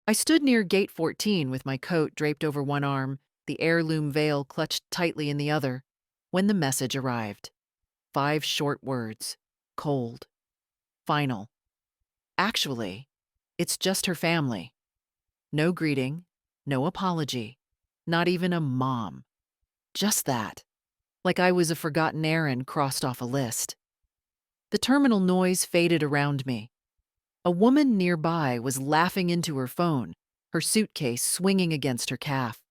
I stood near gate 14 with my coat draped over one arm, the heirloom veil clutched tightly in the other, when the message arrived. 5 short words. Cold. Final. Actually, it's just her family. No greeting, no apology, not even a mom. Just that. Like I was a forgotten errand crossed off a list. The terminal noise faded around me. A woman nearby was laughing into her phone, her suitcase swinging against her calf.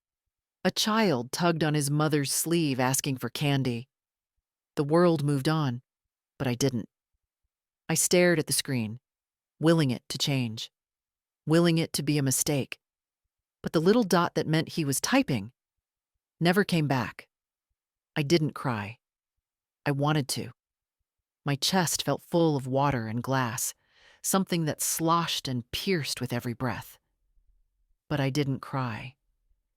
A child tugged on his mother's sleeve asking for candy. The world moved on, but I didn't. I stared at the screen, willing it to change, willing it to be a mistake. But the little dot that meant he was typing never came back. I didn't cry. I wanted to. My chest felt full of water and glass, something that sloshed and pierced with every breath. But I didn't cry.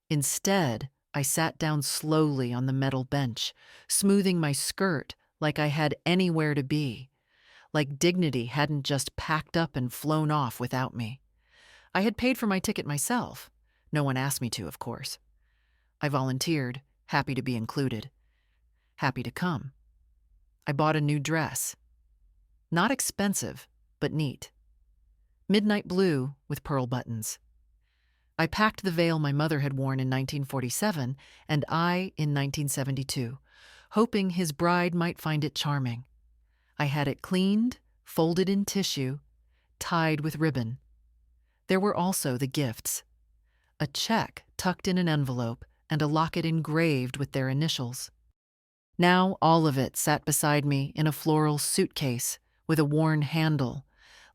Instead, I sat down slowly on the metal bench, smoothing my skirt like I had anywhere to be, like dignity hadn't just packed up and flown off without me. I had paid for my ticket myself. No one asked me to, of course. I volunteered, happy to be included, happy to come. I bought a new dress. Not expensive, but neat. Midnight blue with pearl buttons. I packed the veil my mother had worn in 1947 and I in 1972, hoping his bride might find it charming. I had it cleaned, folded in tissue, tied with ribbon. There were also the gifts. A check tucked in an envelope and a locket engraved with their initials. Now all of it sat beside me in a floral suitcase with a worn handle,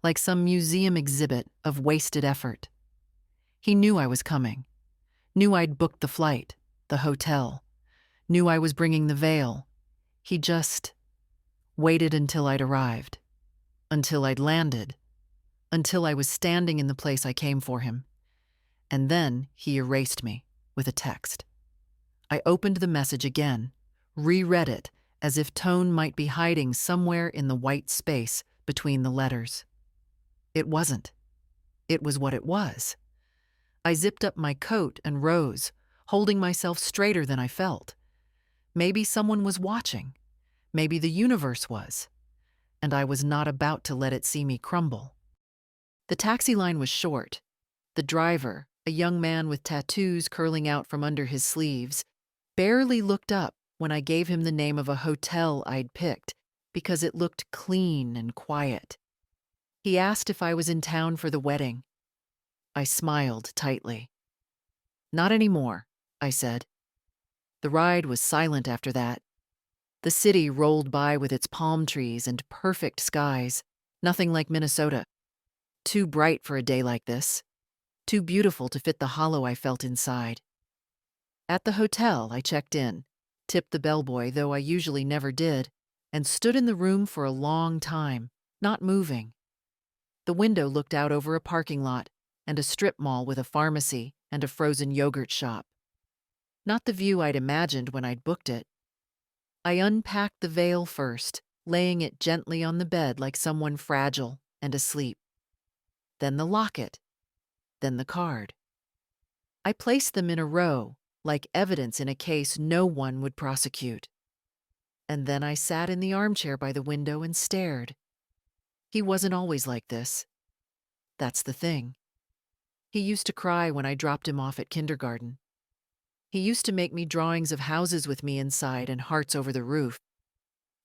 like some museum exhibit of wasted effort. He knew I was coming, knew I'd booked the flight, the hotel, knew I was bringing the veil. He just waited until I'd arrived, until I'd landed, until I was standing in the place I came for him. And then he erased me with a text. I opened the message again, reread it as if tone might be hiding somewhere in the white space between the letters. It wasn't. It was what it was. I zipped up my coat and rose, holding myself straighter than I felt. Maybe someone was watching. Maybe the universe was. And I was not about to let it see me crumble. The taxi line was short. The driver, a young man with tattoos curling out from under his sleeves, barely looked up when I gave him the name of a hotel I'd picked because it looked clean and quiet. He asked if I was in town for the wedding. I smiled tightly. Not anymore, I said. The ride was silent after that. The city rolled by with its palm trees and perfect skies, nothing like Minnesota. Too bright for a day like this. Too beautiful to fit the hollow I felt inside. At the hotel, I checked in, tipped the bellboy, though I usually never did, and stood in the room for a long time, not moving. The window looked out over a parking lot and a strip mall with a pharmacy and a frozen yogurt shop. Not the view I'd imagined when I'd booked it. I unpacked the veil first, laying it gently on the bed like someone fragile and asleep. Then the locket. Then the card. I placed them in a row, like evidence in a case no one would prosecute. And then I sat in the armchair by the window and stared. He wasn't always like this. That's the thing. He used to cry when I dropped him off at kindergarten. He used to make me drawings of houses with me inside and hearts over the roof.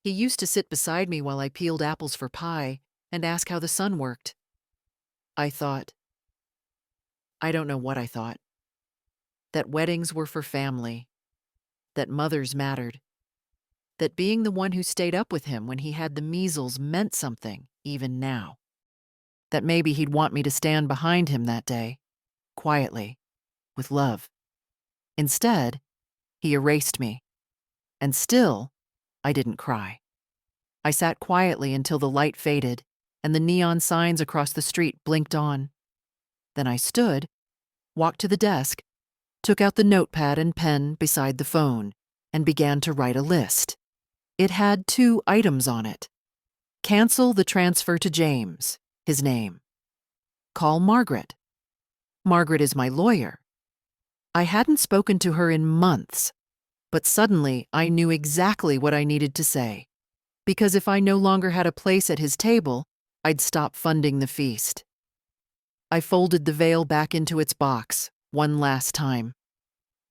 He used to sit beside me while I peeled apples for pie and ask how the sun worked. I don't know what I thought. That weddings were for family. That mothers mattered. That being the one who stayed up with him when he had the measles meant something, even now. That maybe he'd want me to stand behind him that day, quietly, with love. Instead, he erased me. And still, I didn't cry. I sat quietly until the light faded and the neon signs across the street blinked on. Then I stood, walked to the desk, took out the notepad and pen beside the phone, and began to write a list. It had 2 items on it. Cancel the transfer to James, his name. Call Margaret. Margaret is my lawyer. I hadn't spoken to her in months, but suddenly I knew exactly what I needed to say. Because if I no longer had a place at his table, I'd stop funding the feast. I folded the veil back into its box, one last time.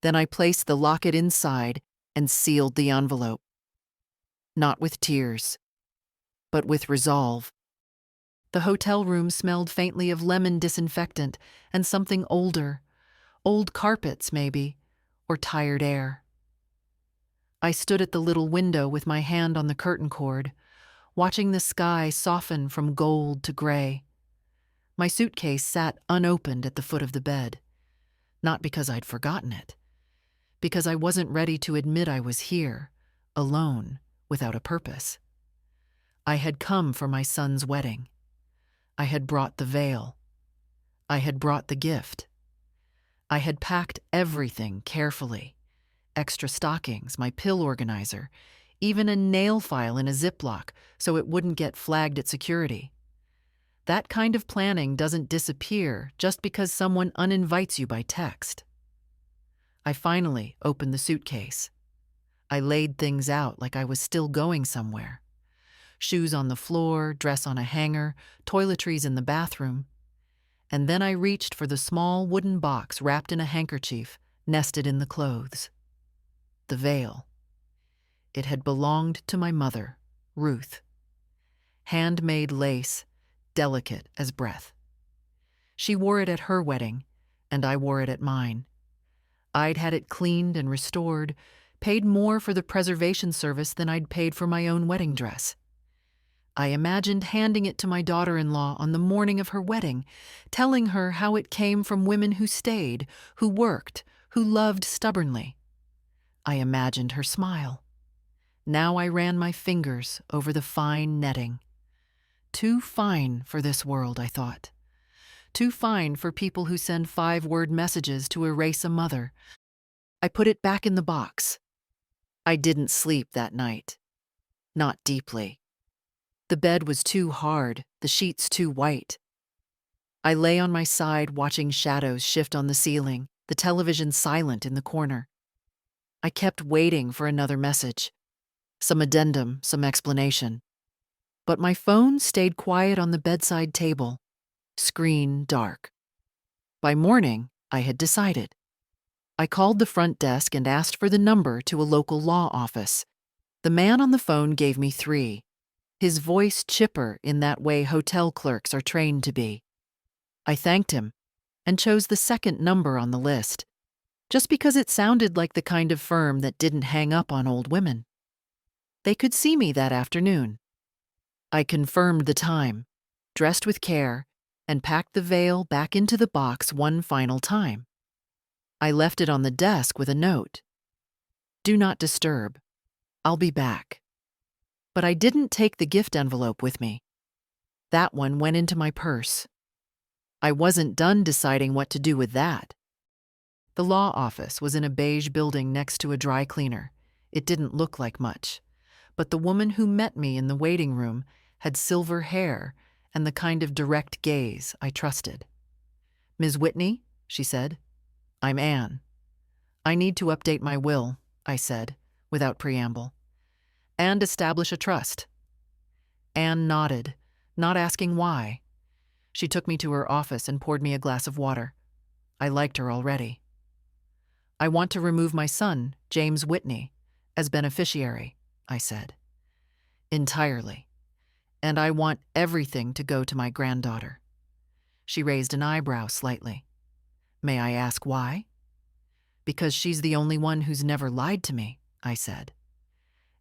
Then I placed the locket inside and sealed the envelope. Not with tears, but with resolve. The hotel room smelled faintly of lemon disinfectant and something older. Old carpets, maybe, or tired air. I stood at the little window with my hand on the curtain cord, watching the sky soften from gold to gray. My suitcase sat unopened at the foot of the bed. Not because I'd forgotten it. Because I wasn't ready to admit I was here, alone, without a purpose. I had come for my son's wedding. I had brought the veil. I had brought the gift. I had packed everything carefully. Extra stockings, my pill organizer, even a nail file in a Ziploc so it wouldn't get flagged at security. That kind of planning doesn't disappear just because someone uninvites you by text. I finally opened the suitcase. I laid things out like I was still going somewhere. Shoes on the floor, dress on a hanger, toiletries in the bathroom. And then I reached for the small wooden box wrapped in a handkerchief, nested in the clothes. The veil. It had belonged to my mother, Ruth. Handmade lace, delicate as breath. She wore it at her wedding, and I wore it at mine. I'd had it cleaned and restored, paid more for the preservation service than I'd paid for my own wedding dress. I imagined handing it to my daughter-in-law on the morning of her wedding, telling her how it came from women who stayed, who worked, who loved stubbornly. I imagined her smile. Now I ran my fingers over the fine netting. Too fine for this world, I thought. Too fine for people who send 5-word messages to erase a mother. I put it back in the box. I didn't sleep that night. Not deeply. The bed was too hard, the sheets too white. I lay on my side watching shadows shift on the ceiling, the television silent in the corner. I kept waiting for another message. Some addendum, some explanation. But my phone stayed quiet on the bedside table, screen dark. By morning, I had decided. I called the front desk and asked for the number to a local law office. The man on the phone gave me 3. His voice chipper in that way hotel clerks are trained to be. I thanked him and chose the second number on the list, just because it sounded like the kind of firm that didn't hang up on old women. They could see me that afternoon. I confirmed the time, dressed with care, and packed the veil back into the box one final time. I left it on the desk with a note. Do not disturb. I'll be back. But I didn't take the gift envelope with me. That one went into my purse. I wasn't done deciding what to do with that. The law office was in a beige building next to a dry cleaner. It didn't look like much, but the woman who met me in the waiting room had silver hair and the kind of direct gaze I trusted. Ms. Whitney, she said. I'm Anne. I need to update my will, I said, without preamble, and establish a trust. Anne nodded, not asking why. She took me to her office and poured me a glass of water. I liked her already. I want to remove my son, James Whitney, as beneficiary, I said. Entirely. And I want everything to go to my granddaughter. She raised an eyebrow slightly. May I ask why? Because she's the only one who's never lied to me, I said.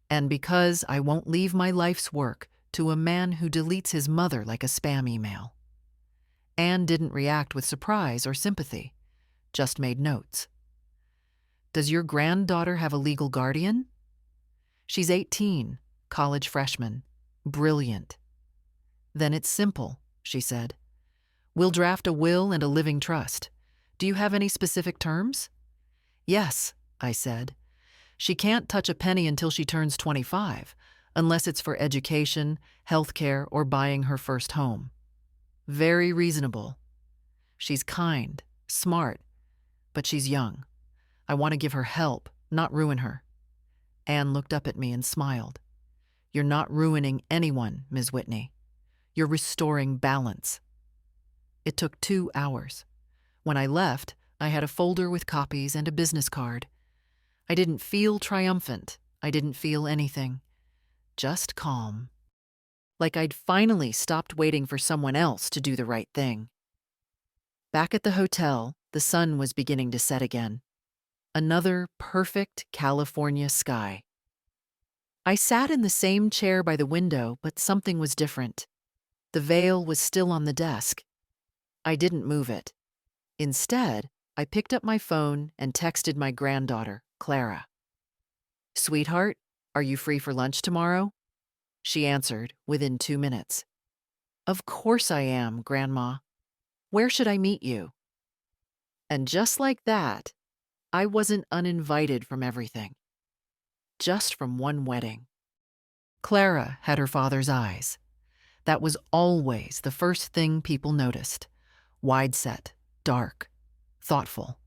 And because I won't leave my life's work to a man who deletes his mother like a spam email. Anne didn't react with surprise or sympathy, just made notes. Does your granddaughter have a legal guardian? She's 18, college freshman, brilliant. Then it's simple, she said. We'll draft a will and a living trust. Do you have any specific terms? Yes, I said. She can't touch a penny until she turns 25, unless it's for education, healthcare, or buying her first home. Very reasonable. She's kind, Smart, but she's young. I want to give her help, not ruin her." Anne looked up at me and smiled. "You're not ruining anyone, Ms. Whitney. You're restoring balance." It took 2 hours. When I left, I had a folder with copies and a business card. I didn't feel triumphant. I didn't feel anything. Just calm. Like I'd finally stopped waiting for someone else to do the right thing. Back at the hotel, the sun was beginning to set again. Another perfect California sky. I sat in the same chair by the window, but something was different. The veil was still on the desk. I didn't move it. Instead, I picked up my phone and texted my granddaughter, Clara. "Sweetheart, are you free for lunch tomorrow?" She answered within 2 minutes. "Of course I am, Grandma. Where should I meet you?" And just like that, I wasn't uninvited from everything. Just from one wedding. Clara had her father's eyes. That was always the first thing people noticed. Wide-set, dark, thoughtful.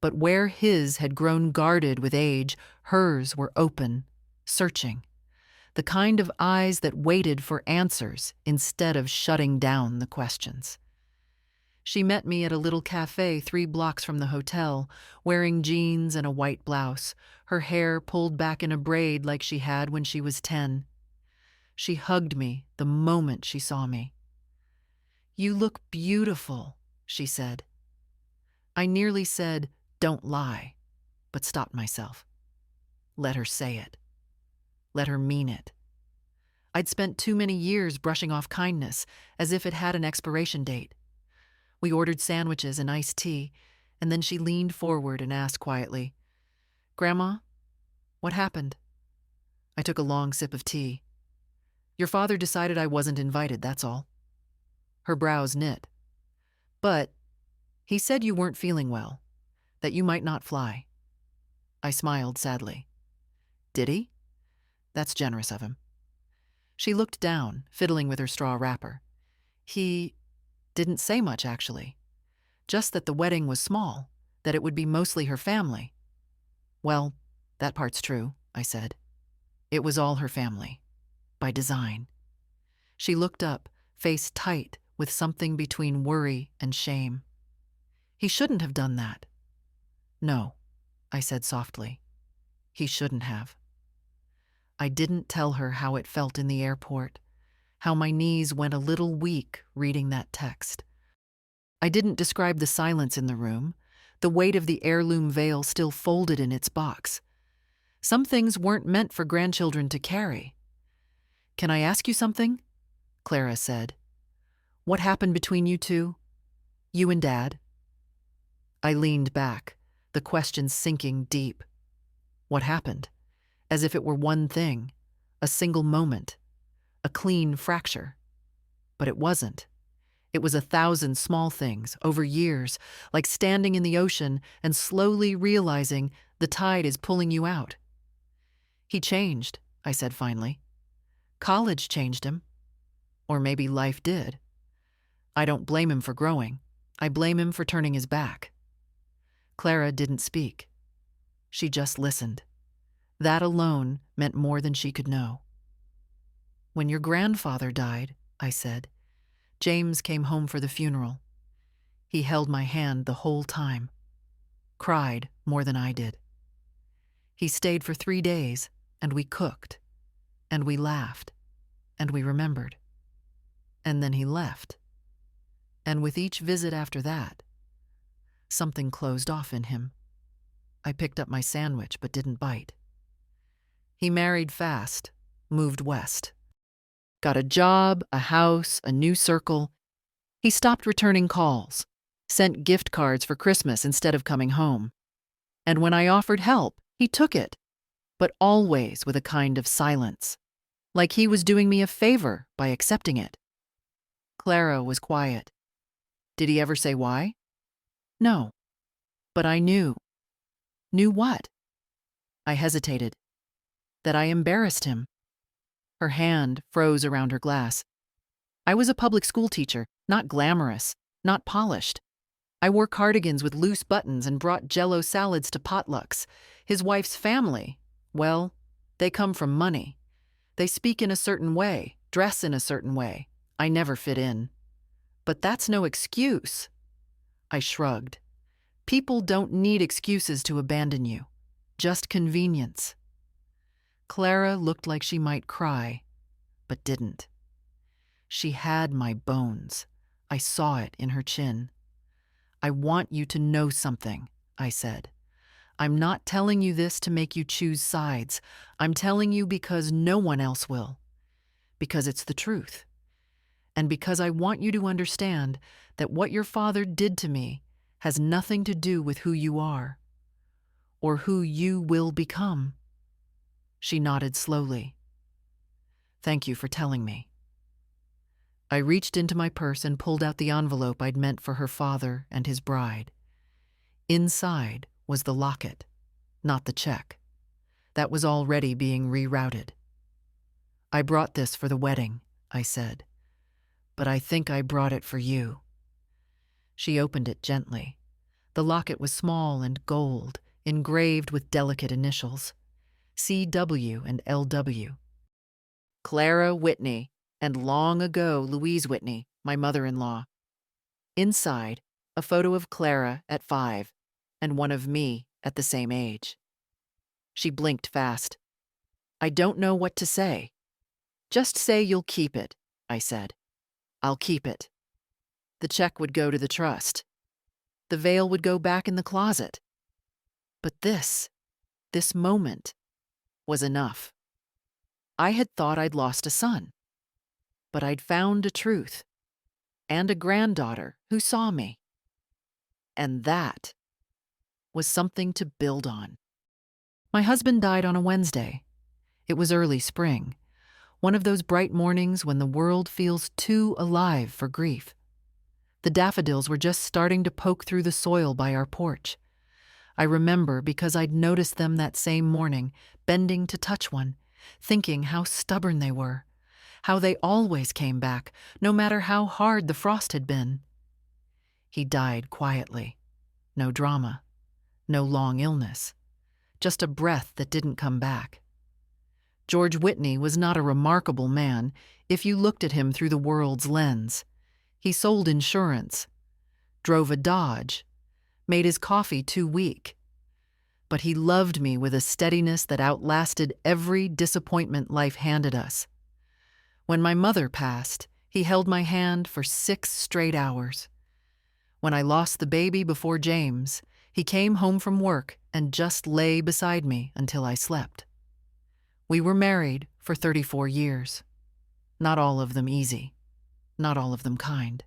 But where his had grown guarded with age, hers were open, searching. The kind of eyes that waited for answers instead of shutting down the questions. She met me at a little cafe 3 blocks from the hotel, wearing jeans and a white blouse, her hair pulled back in a braid like she had when she was 10. She hugged me the moment she saw me. "You look beautiful," she said. I nearly said, "Don't lie," but stopped myself. Let her say it. Let her mean it. I'd spent too many years brushing off kindness, as if it had an expiration date. We ordered sandwiches and iced tea, and then she leaned forward and asked quietly, "Grandma, what happened?" I took a long sip of tea. "Your father decided I wasn't invited, that's all." Her brows knit. "But he said you weren't feeling well, that you might not fly." I smiled sadly. "Did he? That's generous of him." She looked down, fiddling with her straw wrapper. "He didn't say much, actually. Just that the wedding was small, that it would be mostly her family." "Well, that part's true," I said. "It was all her family. By design." She looked up, face tight, with something between worry and shame. "He shouldn't have done that." "No," I said softly. "He shouldn't have." I didn't tell her how it felt in the airport, how my knees went a little weak reading that text. I didn't describe the silence in the room, the weight of the heirloom veil still folded in its box. Some things weren't meant for grandchildren to carry. "Can I ask you something?" Clara said. "What happened between you two? You and Dad?" I leaned back, the question sinking deep. What happened? As if it were one thing, a single moment, a clean fracture. But it wasn't. It was 1,000 small things, over years, like standing in the ocean and slowly realizing the tide is pulling you out. "He changed," I said finally. "College changed him. Or maybe life did. I don't blame him for growing. I blame him for turning his back." Clara didn't speak. She just listened. That alone meant more than she could know. "When your grandfather died," I said, "James came home for the funeral. He held my hand the whole time. Cried more than I did. He stayed for 3 days, and we cooked, and we laughed, and we remembered. And then he left. And with each visit after that, something closed off in him." I picked up my sandwich but didn't bite. "He married fast, moved west. Got a job, a house, a new circle. He stopped returning calls, sent gift cards for Christmas instead of coming home. And when I offered help, he took it, but always with a kind of silence, like he was doing me a favor by accepting it." Clara was quiet. "Did he ever say why?" "No, but I knew." "Knew what?" I hesitated. "That I embarrassed him." Her hand froze around her glass. "I was a public school teacher, not glamorous, not polished. I wore cardigans with loose buttons and brought Jell-O salads to potlucks. His wife's family, well, they come from money. They speak in a certain way, dress in a certain way. I never fit in. But that's no excuse. I shrugged. People don't need excuses to abandon you. Just convenience. Clara looked like she might cry, but didn't. She had my bones. I saw it in her chin. I want you to know something, I said. I'm not telling you this to make you choose sides. I'm telling you because no one else will. Because it's the truth. And because I want you to understand that what your father did to me has nothing to do with who you are or who you will become. She nodded slowly. Thank you for telling me. I reached into my purse and pulled out the envelope I'd meant for her father and his bride. Inside was the locket, not the check. That was already being rerouted. I brought this for the wedding, I said, but I think I brought it for you. She opened it gently. The locket was small and gold, engraved with delicate initials, C.W. and L.W. Clara Whitney, and long ago Louise Whitney, my mother-in-law. Inside, a photo of Clara at 5 and one of me at the same age. She blinked fast. I don't know what to say. Just say you'll keep it, I said. I'll keep it. The check would go to the trust. The veil would go back in the closet. But this moment, was enough. I had thought I'd lost a son. But I'd found a truth, and a granddaughter who saw me. And that was something to build on. My husband died on a Wednesday. It was early spring, one of those bright mornings when the world feels too alive for grief. The daffodils were just starting to poke through the soil by our porch. I remember because I'd noticed them that same morning, bending to touch one, thinking how stubborn they were. How they always came back, no matter how hard the frost had been. He died quietly. No drama. No long illness. Just a breath that didn't come back. George Whitney was not a remarkable man if you looked at him through the world's lens. He sold insurance, drove a Dodge, made his coffee too weak. But he loved me with a steadiness that outlasted every disappointment life handed us. When my mother passed, he held my hand for 6 straight hours. When I lost the baby before James, he came home from work and just lay beside me until I slept. We were married for 34 years. Not all of them easy, not all of them kind.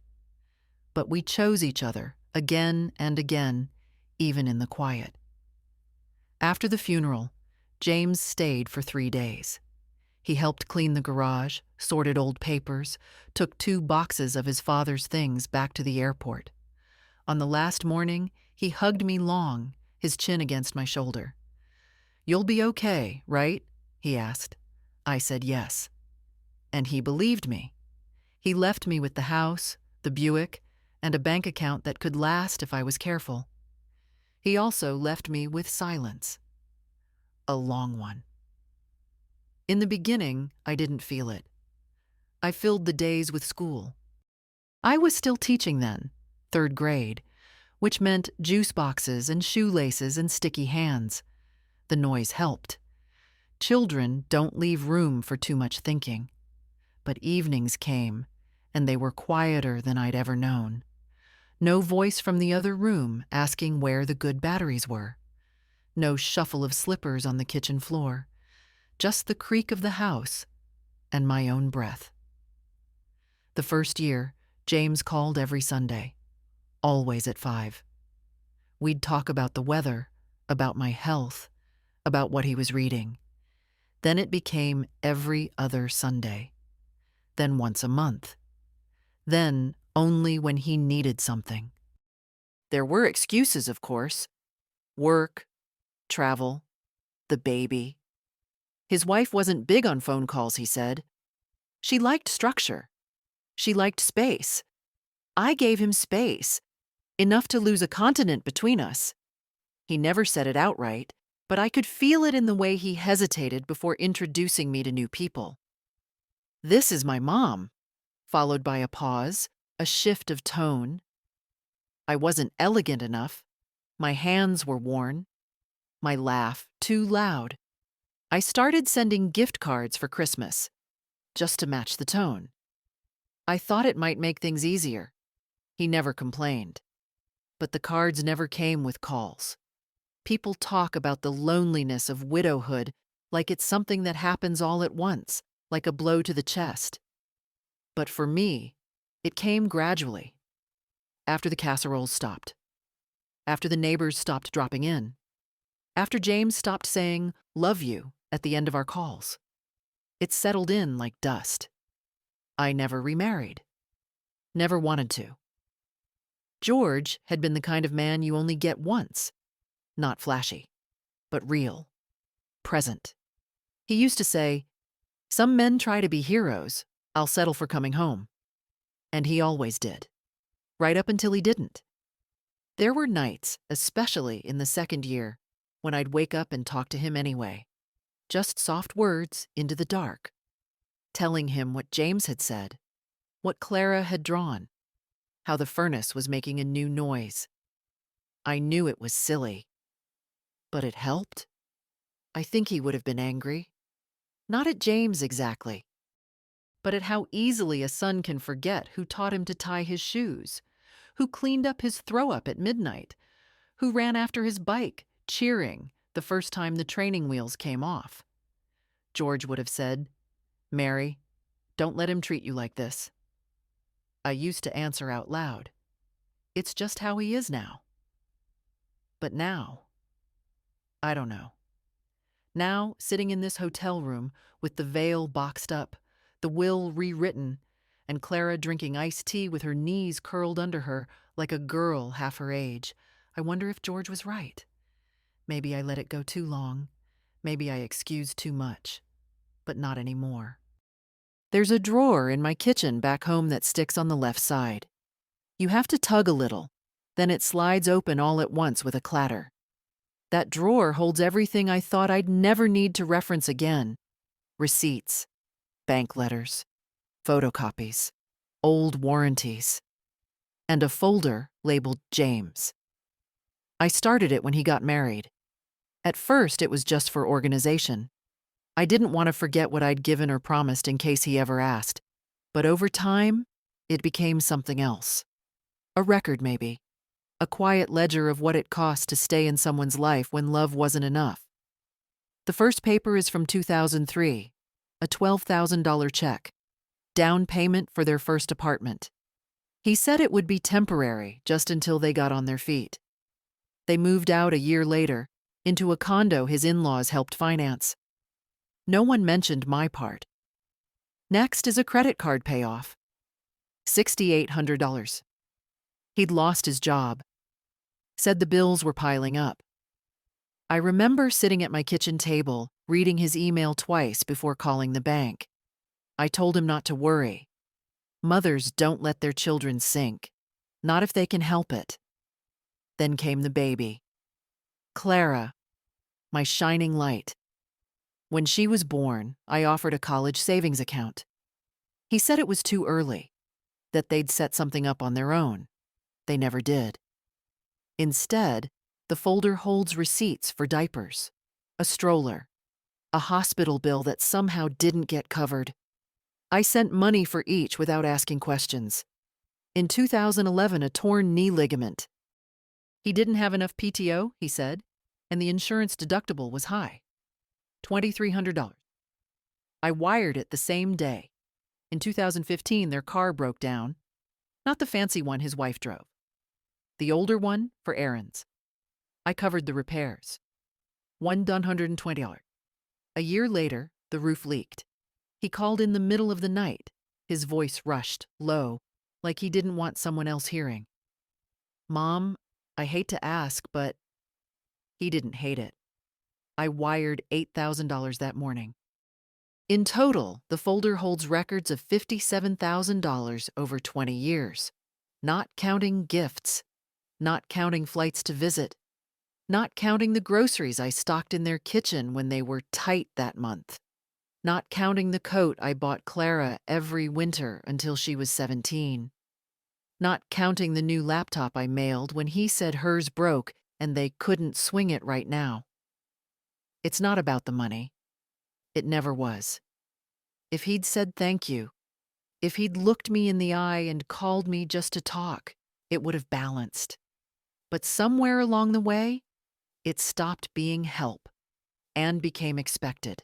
But we chose each other again and again, even in the quiet. After the funeral, James stayed for 3 days. He helped clean the garage, sorted old papers, took 2 boxes of his father's things back to the airport. On the last morning, he hugged me long, his chin against my shoulder. "You'll be okay, right?" he asked. I said yes. And he believed me. He left me with the house, the Buick, and a bank account that could last if I was careful. He also left me with silence. A long one. In the beginning, I didn't feel it. I filled the days with school. I was still teaching then, 3rd grade, which meant juice boxes and shoelaces and sticky hands. The noise helped. Children don't leave room for too much thinking. But evenings came, and they were quieter than I'd ever known. No voice from the other room asking where the good batteries were. No shuffle of slippers on the kitchen floor. Just the creak of the house and my own breath. The first year, James called every Sunday, always at 5. We'd talk about the weather, about my health, about what he was reading. Then it became every other Sunday. Then once a month. Then only when he needed something. There were excuses, of course. Work, travel, the baby. His wife wasn't big on phone calls, he said. She liked structure. She liked space. I gave him space. enough to lose a continent between us. He never said it outright, but I could feel it in the way he hesitated before introducing me to new people. "This is my mom," followed by a pause, a shift of tone. I wasn't elegant enough. My hands were worn. My laugh too loud. I started sending gift cards for Christmas, just to match the tone. I thought it might make things easier. He never complained. But the cards never came with calls. People talk about the loneliness of widowhood like it's something that happens all at once, like a blow to the chest. But for me, it came gradually. After the casseroles stopped. After the neighbors stopped dropping in. After James stopped saying, "Love you," at the end of our calls. It settled in like dust. I never remarried. Never wanted to. George had been the kind of man you only get once. Not flashy, but real. Present. He used to say, "Some men try to be heroes. I'll settle for coming home." And he always did. Right up until he didn't. There were nights, especially in the second year, when I'd wake up and talk to him anyway. Just soft words into the dark. Telling him what James had said, what Clara had drawn, how the furnace was making a new noise. I knew it was silly. But it helped. I think he would have been angry. Not at James exactly, but at how easily a son can forget who taught him to tie his shoes, who cleaned up his throw-up at midnight, who ran after his bike, cheering the first time the training wheels came off. George would have said, "Mary, don't let him treat you like this." I used to answer out loud, "It's just how he is now." But now, I don't know. Now, sitting in this hotel room with the veil boxed up, the will rewritten, and Clara drinking iced tea with her knees curled under her like a girl half her age, I wonder if George was right. Maybe I let it go too long. Maybe I excused too much. But not anymore. There's a drawer in my kitchen back home that sticks on the left side. You have to tug a little, then it slides open all at once with a clatter. That drawer holds everything I thought I'd never need to reference again. Receipts, bank letters, photocopies, old warranties, and a folder labeled James. I started it when he got married. At first, it was just for organization. I didn't want to forget what I'd given or promised in case he ever asked. But over time, it became something else. A record, maybe. A quiet ledger of what it cost to stay in someone's life when love wasn't enough. The first paper is from 2003, a $12,000 check. Down payment for their first apartment. He said it would be temporary, just until they got on their feet. They moved out a year later, into a condo his in-laws helped finance. No one mentioned my part. Next is a credit card payoff. $6,800. He'd lost his job. Said the bills were piling up. I remember sitting at my kitchen table, reading his email twice before calling the bank. I told him not to worry. Mothers don't let their children sink, not if they can help it. Then came the baby. Clara, my shining light. When she was born, I offered a college savings account. He said it was too early, that they'd set something up on their own. They never did. Instead, the folder holds receipts for diapers, a stroller, a hospital bill that somehow didn't get covered. I sent money for each without asking questions. In 2011, a torn knee ligament. He didn't have enough PTO, he said, and the insurance deductible was high. $2,300. I wired it the same day. In 2015, their car broke down. Not the fancy one his wife drove. The older one for errands. I covered the repairs. $120. A year later, the roof leaked. He called in the middle of the night. His voice rushed, low, like he didn't want someone else hearing. "Mom, I hate to ask, but..." He didn't hate it. I wired $8,000 that morning. In total, the folder holds records of $57,000 over 20 years, not counting gifts. not counting flights to visit, not counting the groceries I stocked in their kitchen when they were tight that month, not counting the coat I bought Clara every winter until she was 17, not counting the new laptop I mailed when he said hers broke and they couldn't swing it right now. It's not about the money. It never was. If he'd said thank you, if he'd looked me in the eye and called me just to talk, it would have balanced. But somewhere along the way, it stopped being help and became expected.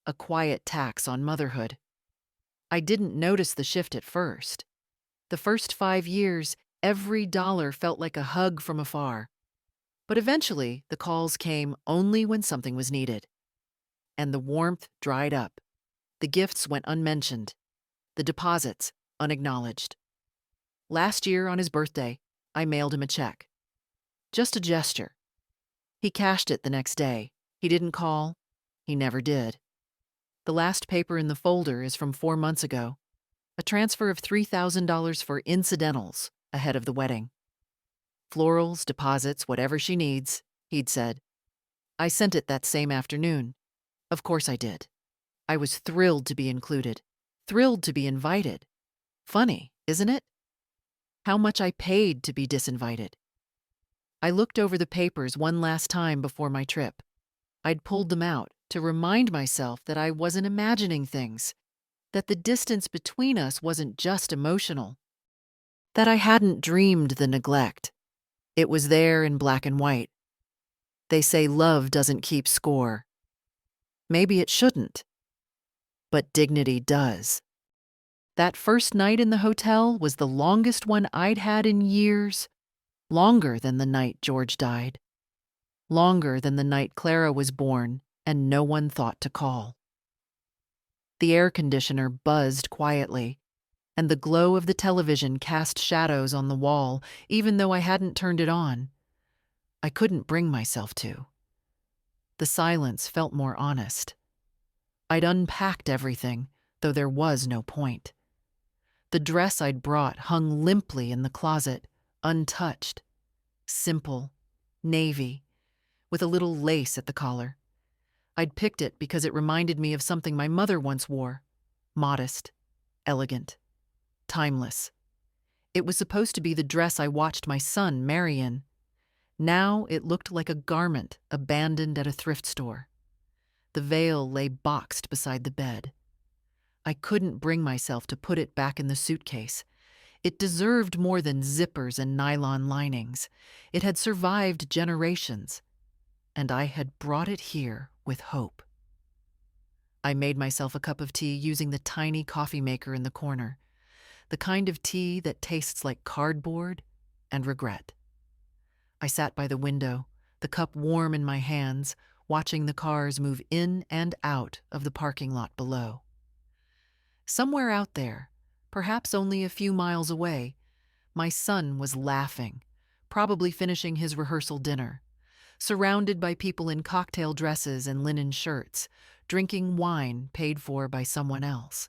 A quiet tax on motherhood. I didn't notice the shift at first. The first 5 years, every dollar felt like a hug from afar. But eventually, the calls came only when something was needed. And the warmth dried up. The gifts went unmentioned. The deposits unacknowledged. Last year, on his birthday, I mailed him a check. Just a gesture. He cashed it the next day. He didn't call. He never did. The last paper in the folder is from 4 months ago. A transfer of $3,000 for incidentals ahead of the wedding. Florals, deposits, whatever she needs, he'd said. I sent it that same afternoon. Of course I did. I was thrilled to be included. Thrilled to be invited. Funny, isn't it? How much I paid to be disinvited. I looked over the papers one last time before my trip. I'd pulled them out to remind myself that I wasn't imagining things, that the distance between us wasn't just emotional, that I hadn't dreamed the neglect. It was there in black and white. They say love doesn't keep score. Maybe it shouldn't, but dignity does. That first night in the hotel was the longest one I'd had in years, longer than the night George died, longer than the night Clara was born and no one thought to call. The air conditioner buzzed quietly, and the glow of the television cast shadows on the wall, even though I hadn't turned it on. I couldn't bring myself to. The silence felt more honest. I'd unpacked everything, though there was no point. The dress I'd brought hung limply in the closet, untouched. Simple, navy, with a little lace at the collar. I'd picked it because it reminded me of something my mother once wore. Modest, elegant, timeless. It was supposed to be the dress I watched my son marry in. Now it looked like a garment abandoned at a thrift store. The veil lay boxed beside the bed. I couldn't bring myself to put it back in the suitcase. It deserved more than zippers and nylon linings. It had survived generations, and I had brought it here with hope. I made myself a cup of tea using the tiny coffee maker in the corner, the kind of tea that tastes like cardboard and regret. I sat by the window, the cup warm in my hands, watching the cars move in and out of the parking lot below. Somewhere out there, perhaps only a few miles away, my son was laughing, probably finishing his rehearsal dinner, surrounded by people in cocktail dresses and linen shirts, drinking wine paid for by someone else.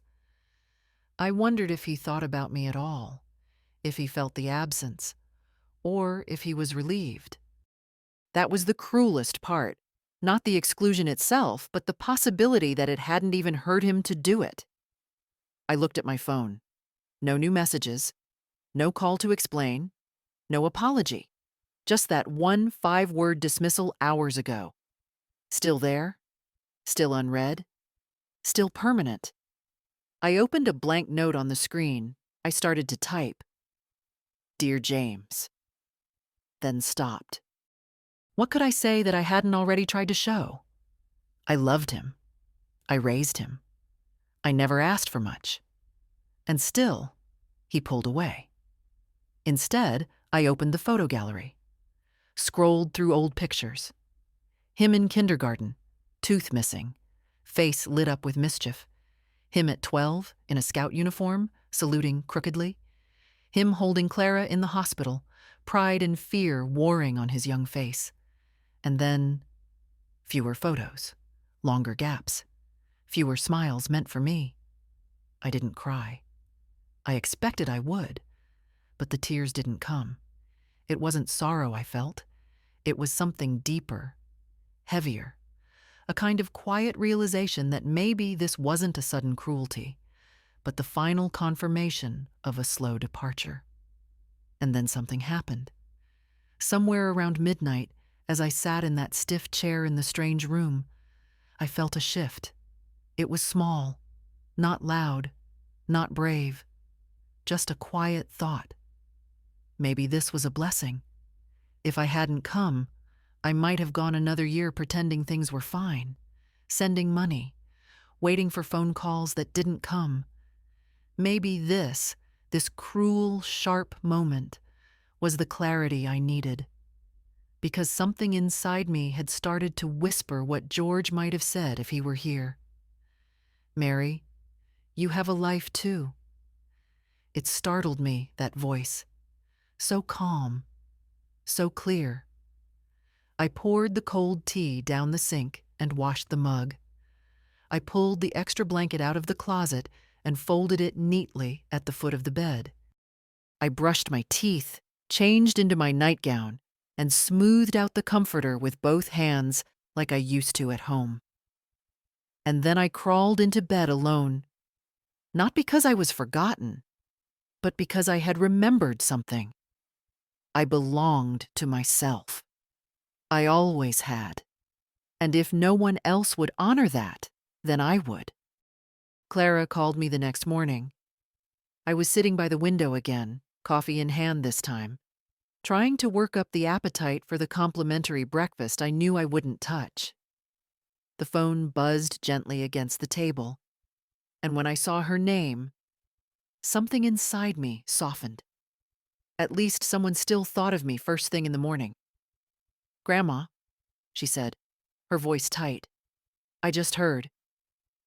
I wondered if he thought about me at all, if he felt the absence, or if he was relieved. That was the cruelest part, not the exclusion itself, but the possibility that it hadn't even hurt him to do it. I looked at my phone. No new messages, no call to explain, no apology. Just that one 5-word dismissal hours ago. Still there? Still unread? Still permanent? I opened a blank note on the screen. I started to type. Dear James. Then stopped. What could I say that I hadn't already tried to show? I loved him. I raised him. I never asked for much. And still, he pulled away. Instead, I opened the photo gallery. Scrolled through old pictures. Him in kindergarten, tooth missing, face lit up with mischief. Him at 12, in a scout uniform, saluting crookedly. Him holding Clara in the hospital, pride and fear warring on his young face. And then, fewer photos, longer gaps, fewer smiles meant for me. I didn't cry. I expected I would, but the tears didn't come. It wasn't sorrow I felt. It was something deeper, heavier, a kind of quiet realization that maybe this wasn't a sudden cruelty, but the final confirmation of a slow departure. And then something happened. Somewhere around midnight, as I sat in that stiff chair in the strange room, I felt a shift. It was small, not loud, not brave, just a quiet thought. Maybe this was a blessing. If I hadn't come, I might have gone another year pretending things were fine, sending money, waiting for phone calls that didn't come. Maybe this cruel, sharp moment, was the clarity I needed. Because something inside me had started to whisper what George might have said if he were here. Mary, you have a life too. It startled me, that voice. So calm, so clear. I poured the cold tea down the sink and washed the mug. I pulled the extra blanket out of the closet and folded it neatly at the foot of the bed. I brushed my teeth, changed into my nightgown, and smoothed out the comforter with both hands like I used to at home. And then I crawled into bed alone, not because I was forgotten, but because I had remembered something. I belonged to myself. I always had. And if no one else would honor that, then I would. Clara called me the next morning. I was sitting by the window again, coffee in hand this time, trying to work up the appetite for the complimentary breakfast I knew I wouldn't touch. The phone buzzed gently against the table, and when I saw her name, something inside me softened. At least someone still thought of me first thing in the morning. "Grandma," she said, her voice tight. "I just heard.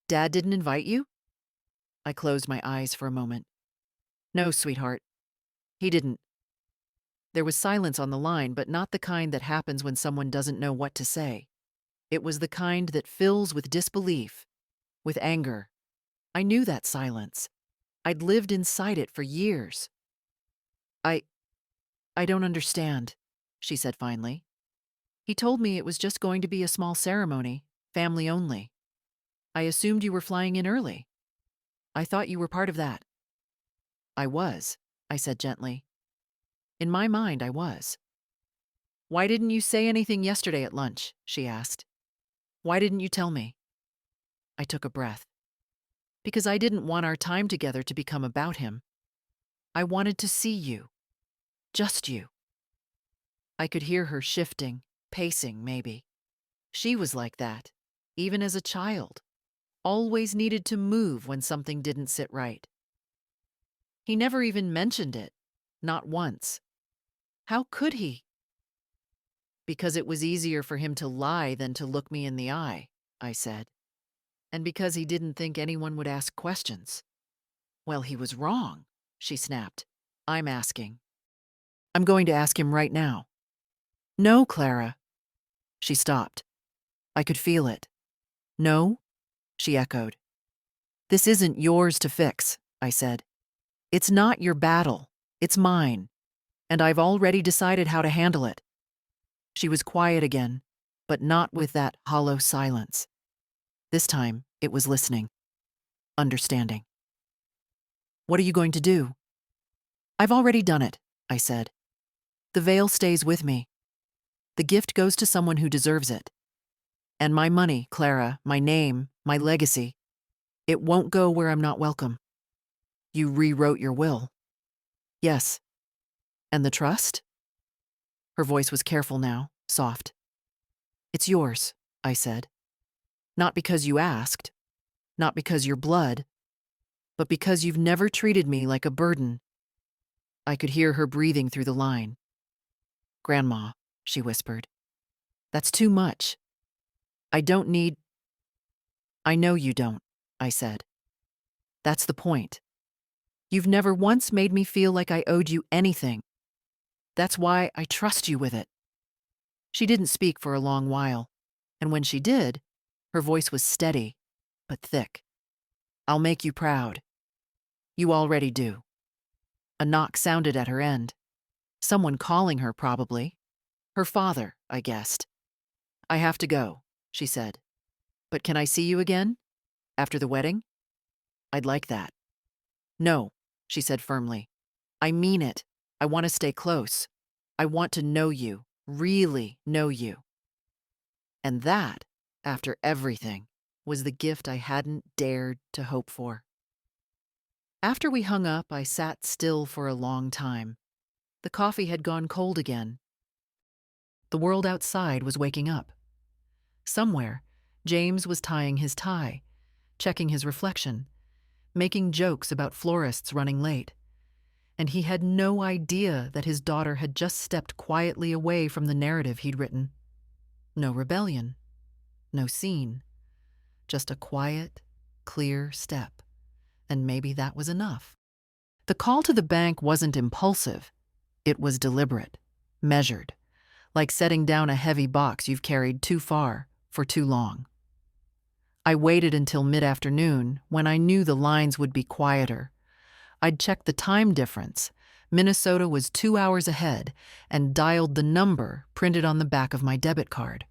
Dad didn't invite you?" I closed my eyes for a moment. "No, sweetheart. He didn't." There was silence on the line, but not the kind that happens when someone doesn't know what to say. It was the kind that fills with disbelief, with anger. I knew that silence. I'd lived inside it for years. I don't understand," she said finally. "He told me it was just going to be a small ceremony, family only. I assumed you were flying in early. I thought you were part of that." "I was," I said gently. "In my mind, I was." "Why didn't you say anything yesterday at lunch?" she asked. "Why didn't you tell me?" I took a breath. Because I didn't want our time together to become about him. I wanted to see you. Just you. I could hear her shifting, pacing maybe. She was like that, even as a child. Always needed to move when something didn't sit right. He never even mentioned it. Not once. How could he? Because it was easier for him to lie than to look me in the eye, I said. And because he didn't think anyone would ask questions. "Well, he was wrong," she snapped. "I'm asking. I'm going to ask him right now." "No, Clara." She stopped. I could feel it. "No?" she echoed. "This isn't yours to fix," I said. "It's not your battle. It's mine. And I've already decided how to handle it." She was quiet again, but not with that hollow silence. This time, it was listening. Understanding. "What are you going to do?" "I've already done it," I said. "The veil stays with me. The gift goes to someone who deserves it. And my money, Clara, my name, my legacy, it won't go where I'm not welcome." "You rewrote your will." "Yes." "And the trust?" Her voice was careful now, soft. "It's yours," I said. "Not because you asked, not because you're blood, but because you've never treated me like a burden." I could hear her breathing through the line. "Grandma," she whispered. "That's too much. I don't need—" "I know you don't," I said. "That's the point. You've never once made me feel like I owed you anything. That's why I trust you with it." She didn't speak for a long while, and when she did, her voice was steady, but thick. "I'll make you proud. You already do." A knock sounded at her end. Someone calling her, probably. Her father, I guessed. "I have to go," she said. "But can I see you again? After the wedding?" "I'd like that." "No," she said firmly. "I mean it. I want to stay close. I want to know you, really know you." And that, after everything, was the gift I hadn't dared to hope for. After we hung up, I sat still for a long time. The coffee had gone cold again. The world outside was waking up. Somewhere, James was tying his tie, checking his reflection, making jokes about florists running late. And he had no idea that his daughter had just stepped quietly away from the narrative he'd written. No rebellion, no scene, just a quiet, clear step. And maybe that was enough. The call to the bank wasn't impulsive. It was deliberate, measured, like setting down a heavy box you've carried too far for too long. I waited until mid-afternoon, when I knew the lines would be quieter. I'd checked the time difference. Minnesota was 2 hours ahead, and dialed the number printed on the back of my debit card.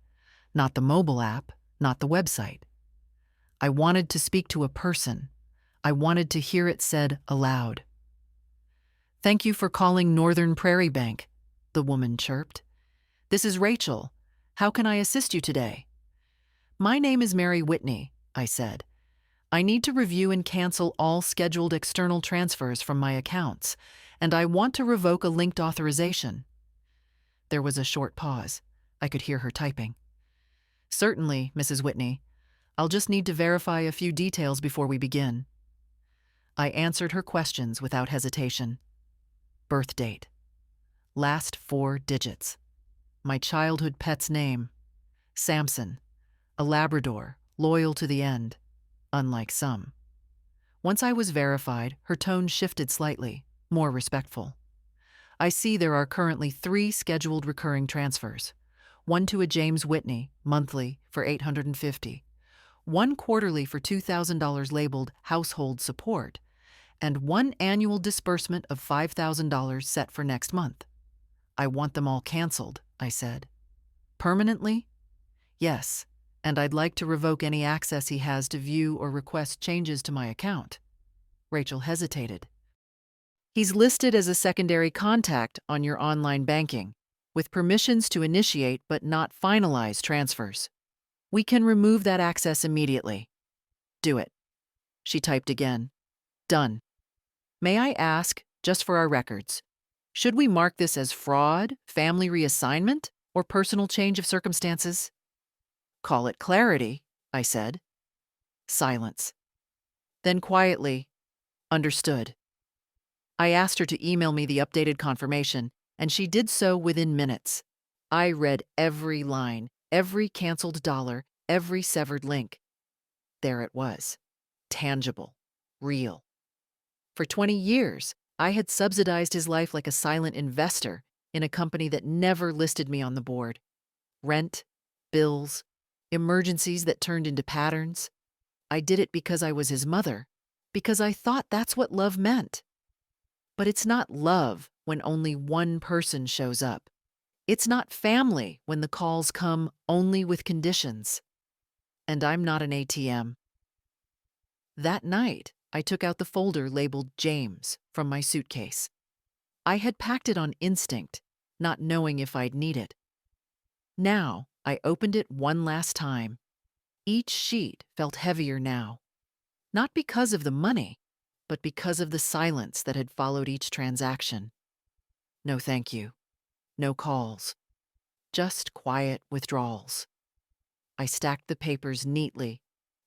Not the mobile app, not the website. I wanted to speak to a person. I wanted to hear it said aloud. "Thank you for calling Northern Prairie Bank," the woman chirped. "This is Rachel. How can I assist you today?" "My name is Mary Whitney," I said. "I need to review and cancel all scheduled external transfers from my accounts, and I want to revoke a linked authorization." There was a short pause. I could hear her typing. "Certainly, Mrs. Whitney. I'll just need to verify a few details before we begin." I answered her questions without hesitation. Birth date. Last 4 digits. My childhood pet's name. Samson. A Labrador, loyal to the end, unlike some. Once I was verified, her tone shifted slightly, more respectful. "I see there are currently 3 scheduled recurring transfers. One to a James Whitney, monthly, for $850. One quarterly for $2,000 labeled household support, and one annual disbursement of $5,000 set for next month. I want them all canceled," I said. "Permanently?" "Yes, and I'd like to revoke any access he has to view or request changes to my account." Rachel hesitated. "He's listed as a secondary contact on your online banking, with permissions to initiate but not finalize transfers. We can remove that access immediately." "Do it." She typed again. "Done. May I ask, just for our records, should we mark this as fraud, family reassignment, or personal change of circumstances?" "Call it clarity," I said. Silence. Then quietly, "Understood." I asked her to email me the updated confirmation, and she did so within minutes. I read every line, every canceled dollar, every severed link. There it was. Tangible. Real. For 20 years, I had subsidized his life like a silent investor in a company that never listed me on the board. Rent, bills, emergencies that turned into patterns. I did it because I was his mother, because I thought that's what love meant. But it's not love when only one person shows up. It's not family when the calls come only with conditions. And I'm not an ATM. That night, I took out the folder labeled James from my suitcase. I had packed it on instinct, not knowing if I'd need it. Now, I opened it one last time. Each sheet felt heavier now. Not because of the money, but because of the silence that had followed each transaction. No thank you. No calls. Just quiet withdrawals. I stacked the papers neatly,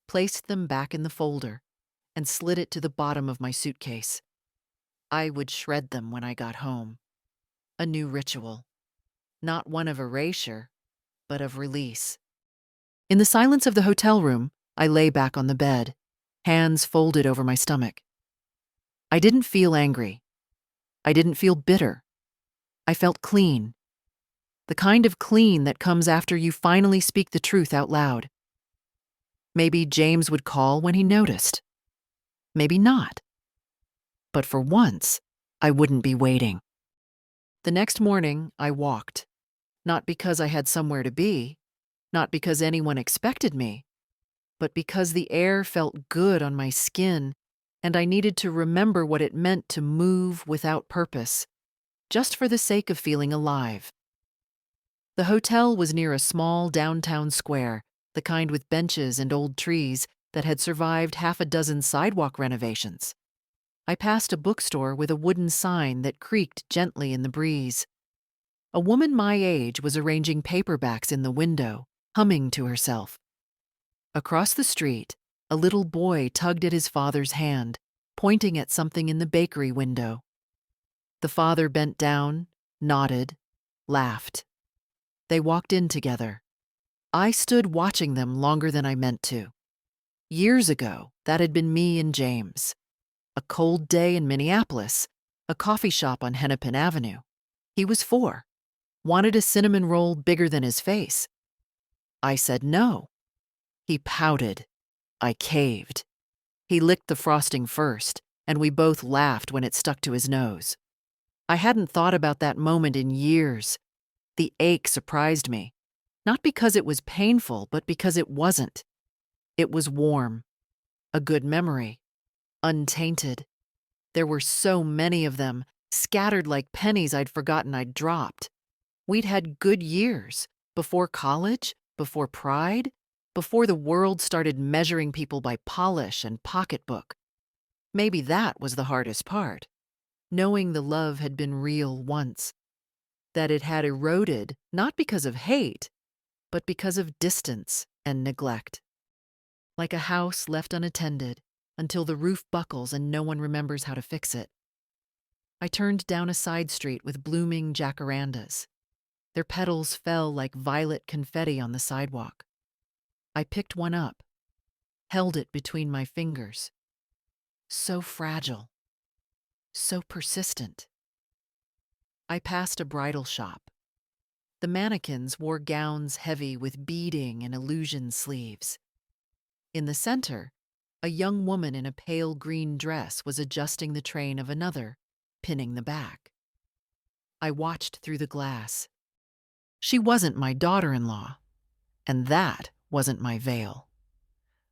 placed them back in the folder, and slid it to the bottom of my suitcase. I would shred them when I got home. A new ritual. Not one of erasure, but of release. In the silence of the hotel room, I lay back on the bed, hands folded over my stomach. I didn't feel angry. I didn't feel bitter. I felt clean. The kind of clean that comes after you finally speak the truth out loud. Maybe James would call when he noticed. Maybe not. But for once, I wouldn't be waiting. The next morning, I walked, not because I had somewhere to be, not because anyone expected me, but because the air felt good on my skin and I needed to remember what it meant to move without purpose, just for the sake of feeling alive. The hotel was near a small downtown square, the kind with benches and old trees that had survived half a dozen sidewalk renovations. I passed a bookstore with a wooden sign that creaked gently in the breeze. A woman my age was arranging paperbacks in the window, humming to herself. Across the street, a little boy tugged at his father's hand, pointing at something in the bakery window. The father bent down, nodded, laughed. They walked in together. I stood watching them longer than I meant to. Years ago, that had been me and James. A cold day in Minneapolis, a coffee shop on Hennepin Avenue. He was 4, wanted a cinnamon roll bigger than his face. I said no. He pouted. I caved. He licked the frosting first, and we both laughed when it stuck to his nose. I hadn't thought about that moment in years. The ache surprised me, not because it was painful, but because it wasn't. It was warm, a good memory, untainted. There were so many of them, scattered like pennies I'd forgotten I'd dropped. We'd had good years, before college, before pride, before the world started measuring people by polish and pocketbook. Maybe that was the hardest part, knowing the love had been real once, that it had eroded not because of hate, but because of distance and neglect. Like a house left unattended until the roof buckles and no one remembers how to fix it. I turned down a side street with blooming jacarandas. Their petals fell like violet confetti on the sidewalk. I picked one up, held it between my fingers. So fragile, so persistent. I passed a bridal shop. The mannequins wore gowns heavy with beading and illusion sleeves. In the center, a young woman in a pale green dress was adjusting the train of another, pinning the back. I watched through the glass. She wasn't my daughter-in-law, and that wasn't my veil.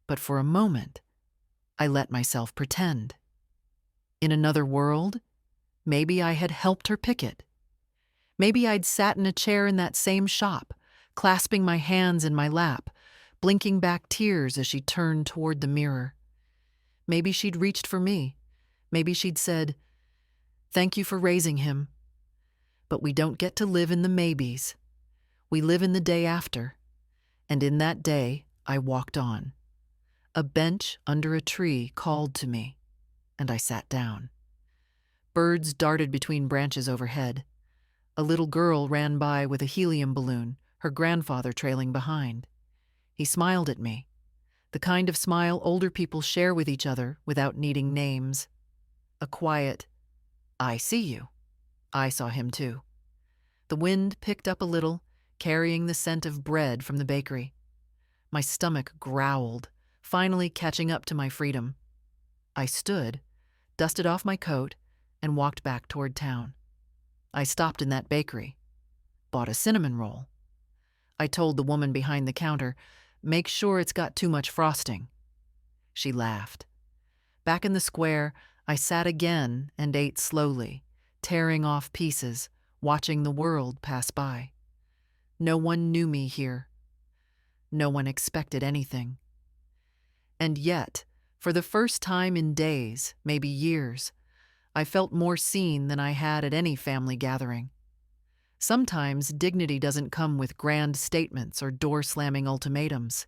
But for a moment, I let myself pretend. In another world, maybe I had helped her pick it. Maybe I'd sat in a chair in that same shop, clasping my hands in my lap, blinking back tears as she turned toward the mirror. Maybe she'd reached for me. Maybe she'd said, "Thank you for raising him." But we don't get to live in the maybes. We live in the day after. And in that day, I walked on. A bench under a tree called to me, and I sat down. Birds darted between branches overhead. A little girl ran by with a helium balloon, her grandfather trailing behind. He smiled at me, the kind of smile older people share with each other without needing names. A quiet, "I see you." I saw him too. The wind picked up a little, carrying the scent of bread from the bakery. My stomach growled, finally catching up to my freedom. I stood, dusted off my coat, and walked back toward town. I stopped in that bakery, bought a cinnamon roll. I told the woman behind the counter, "Make sure it's got too much frosting." She laughed. Back in the square, I sat again and ate slowly, tearing off pieces, watching the world pass by. No one knew me here. No one expected anything. And yet, for the first time in days, maybe years, I felt more seen than I had at any family gathering. Sometimes dignity doesn't come with grand statements or door-slamming ultimatums.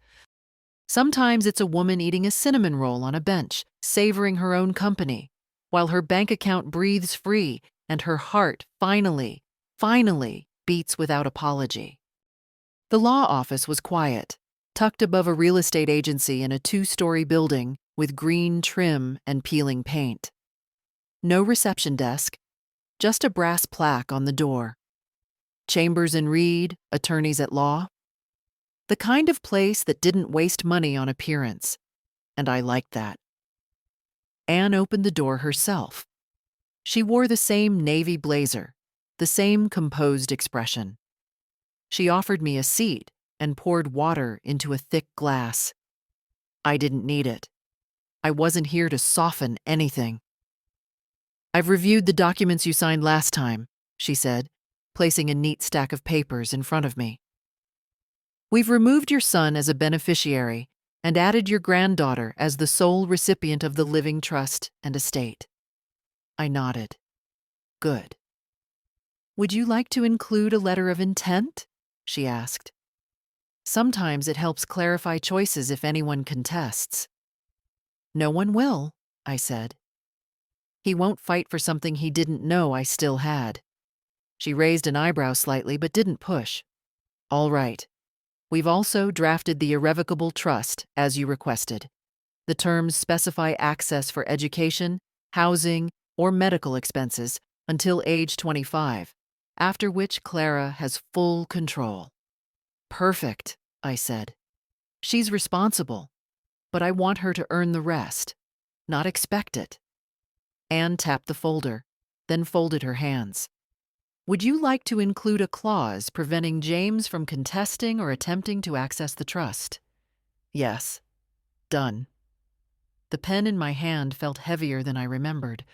Sometimes it's a woman eating a cinnamon roll on a bench, savoring her own company, while her bank account breathes free and her heart finally beats without apology. The law office was quiet, tucked above a real estate agency in a 2-story building with green trim and peeling paint. No reception desk, just a brass plaque on the door. Chambers and Reed, attorneys at law. The kind of place that didn't waste money on appearance, and I liked that. Anne opened the door herself. She wore the same navy blazer, the same composed expression. She offered me a seat and poured water into a thick glass. I didn't need it. I wasn't here to soften anything. "I've reviewed the documents you signed last time," she said, placing a neat stack of papers in front of me. "We've removed your son as a beneficiary and added your granddaughter as the sole recipient of the living trust and estate." I nodded. "Good." "Would you like to include a letter of intent?" she asked. "Sometimes it helps clarify choices if anyone contests." "No one will," I said. "He won't fight for something he didn't know I still had." She raised an eyebrow slightly but didn't push. "All right. We've also drafted the irrevocable trust as you requested. The terms specify access for education, housing, or medical expenses until age 25, after which Clara has full control." "Perfect," I said. "She's responsible, but I want her to earn the rest, not expect it." Anne tapped the folder, then folded her hands. "Would you like to include a clause preventing James from contesting or attempting to access the trust?" "Yes." "Done." The pen in my hand felt heavier than I remembered.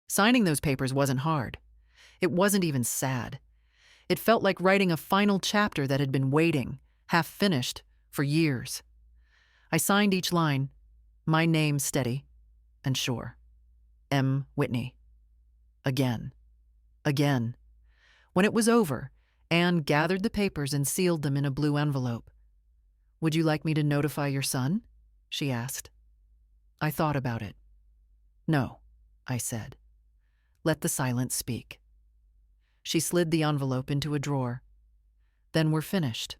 Signing those papers wasn't hard. It wasn't even sad. It felt like writing a final chapter that had been waiting, half finished, for years. I signed each line, my name steady and sure. M. Whitney. Again. Again. When it was over, Anne gathered the papers and sealed them in a blue envelope. "Would you like me to notify your son?" she asked. I thought about it. "No," I said. "Let the silence speak." She slid the envelope into a drawer. "Then we're finished."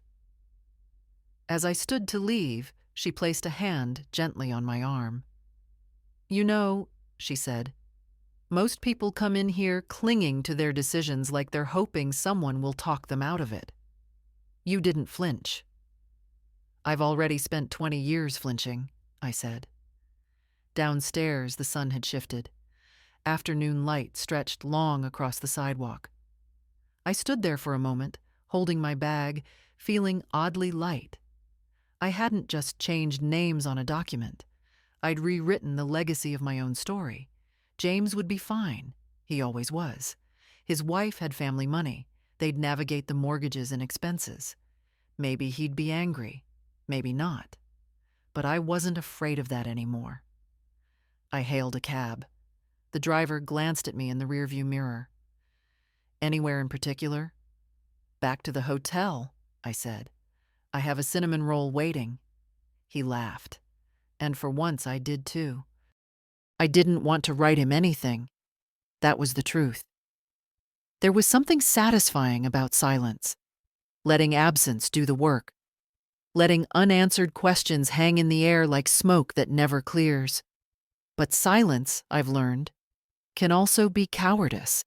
As I stood to leave, she placed a hand gently on my arm. "You know," she said, "most people come in here clinging to their decisions like they're hoping someone will talk them out of it. You didn't flinch." "I've already spent 20 years flinching," I said. Downstairs, the sun had shifted. Afternoon light stretched long across the sidewalk. I stood there for a moment, holding my bag, feeling oddly light. I hadn't just changed names on a document. I'd rewritten the legacy of my own story. James would be fine. He always was. His wife had family money. They'd navigate the mortgages and expenses. Maybe he'd be angry. Maybe not. But I wasn't afraid of that anymore. I hailed a cab. The driver glanced at me in the rearview mirror. "Anywhere in particular?" "Back to the hotel," I said. "I have a cinnamon roll waiting." He laughed. And for once I did too. I didn't want to write him anything. That was the truth. There was something satisfying about silence. Letting absence do the work. Letting unanswered questions hang in the air like smoke that never clears. But silence, I've learned, can also be cowardice.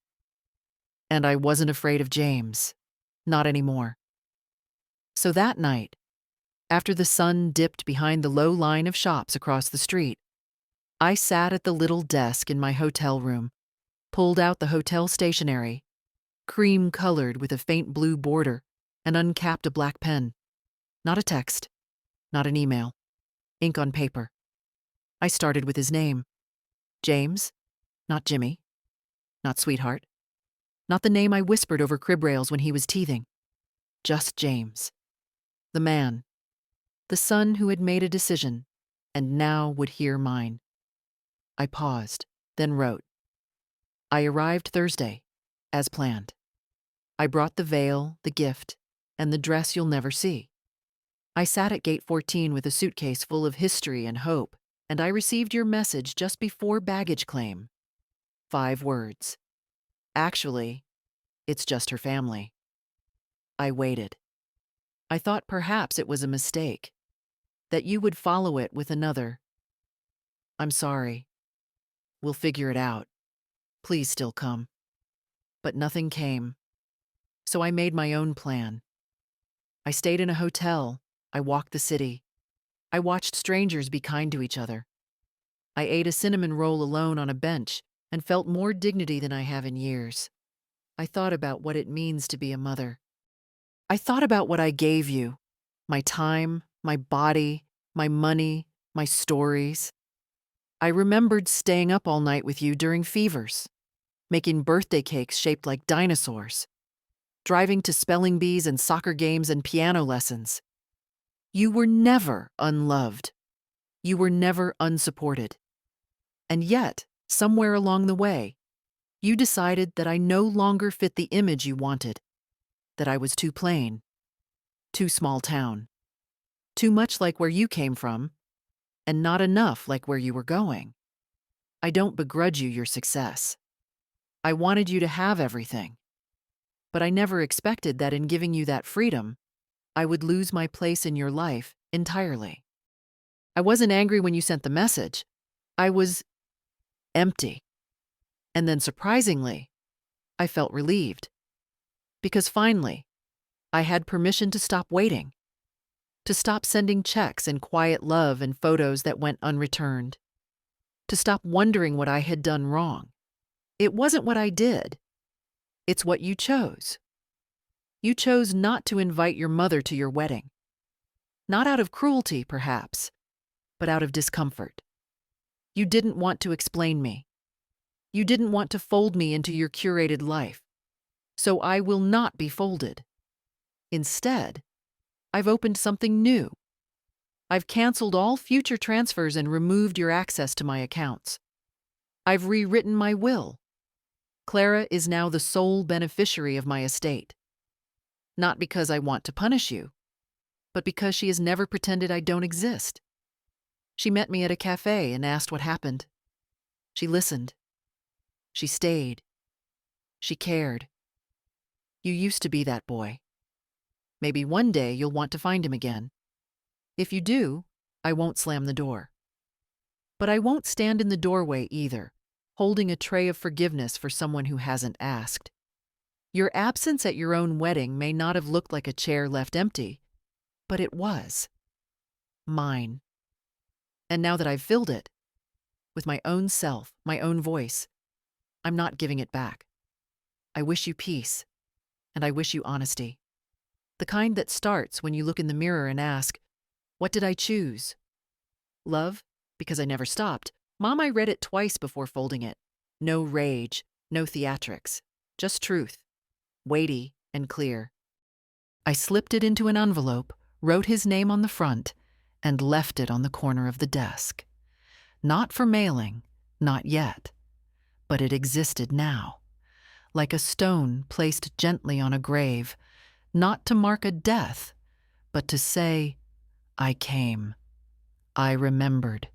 And I wasn't afraid of James. Not anymore. So that night, after the sun dipped behind the low line of shops across the street, I sat at the little desk in my hotel room, pulled out the hotel stationery, cream-colored with a faint blue border, and uncapped a black pen. Not a text, not an email. Ink on paper. I started with his name. James, not Jimmy, not sweetheart, not the name I whispered over crib rails when he was teething. Just James. The man. The son who had made a decision and now would hear mine. I paused, then wrote. I arrived Thursday, as planned. I brought the veil, the gift, and the dress you'll never see. I sat at gate 14 with a suitcase full of history and hope, and I received your message just before baggage claim. 5 words. Actually, it's just her family. I waited. I thought perhaps it was a mistake, that you would follow it with another. I'm sorry. We'll figure it out. Please still come. But nothing came. So I made my own plan. I stayed in a hotel. I walked the city. I watched strangers be kind to each other. I ate a cinnamon roll alone on a bench and felt more dignity than I have in years. I thought about what it means to be a mother. I thought about what I gave you: my time, my body, my money, my stories. I remembered staying up all night with you during fevers, making birthday cakes shaped like dinosaurs, driving to spelling bees and soccer games and piano lessons. You were never unloved. You were never unsupported. And yet, somewhere along the way, you decided that I no longer fit the image you wanted, that I was too plain, too small town, too much like where you came from, and not enough like where you were going. I don't begrudge you your success. I wanted you to have everything, but I never expected that in giving you that freedom, I would lose my place in your life entirely. I wasn't angry when you sent the message. I was empty. And then surprisingly, I felt relieved. Because finally, I had permission to stop waiting, to stop sending checks and quiet love and photos that went unreturned, to stop wondering what I had done wrong. It wasn't what I did. It's what you chose. You chose not to invite your mother to your wedding. Not out of cruelty, perhaps, but out of discomfort. You didn't want to explain me. You didn't want to fold me into your curated life. So I will not be folded. Instead, I've opened something new. I've canceled all future transfers and removed your access to my accounts. I've rewritten my will. Clara is now the sole beneficiary of my estate. Not because I want to punish you, but because she has never pretended I don't exist. She met me at a cafe and asked what happened. She listened. She stayed. She cared. You used to be that boy. Maybe one day you'll want to find him again. If you do, I won't slam the door. But I won't stand in the doorway either, holding a tray of forgiveness for someone who hasn't asked. Your absence at your own wedding may not have looked like a chair left empty, but it was. Mine. And now that I've filled it, with my own self, my own voice, I'm not giving it back. I wish you peace, and I wish you honesty. The kind that starts when you look in the mirror and ask, what did I choose? Love, because I never stopped. Mom, I read it twice before folding it. No rage, no theatrics, just truth, weighty and clear. I slipped it into an envelope, wrote his name on the front, and left it on the corner of the desk. Not for mailing, not yet, but it existed now, like a stone placed gently on a grave, not to mark a death, but to say, I came, I remembered,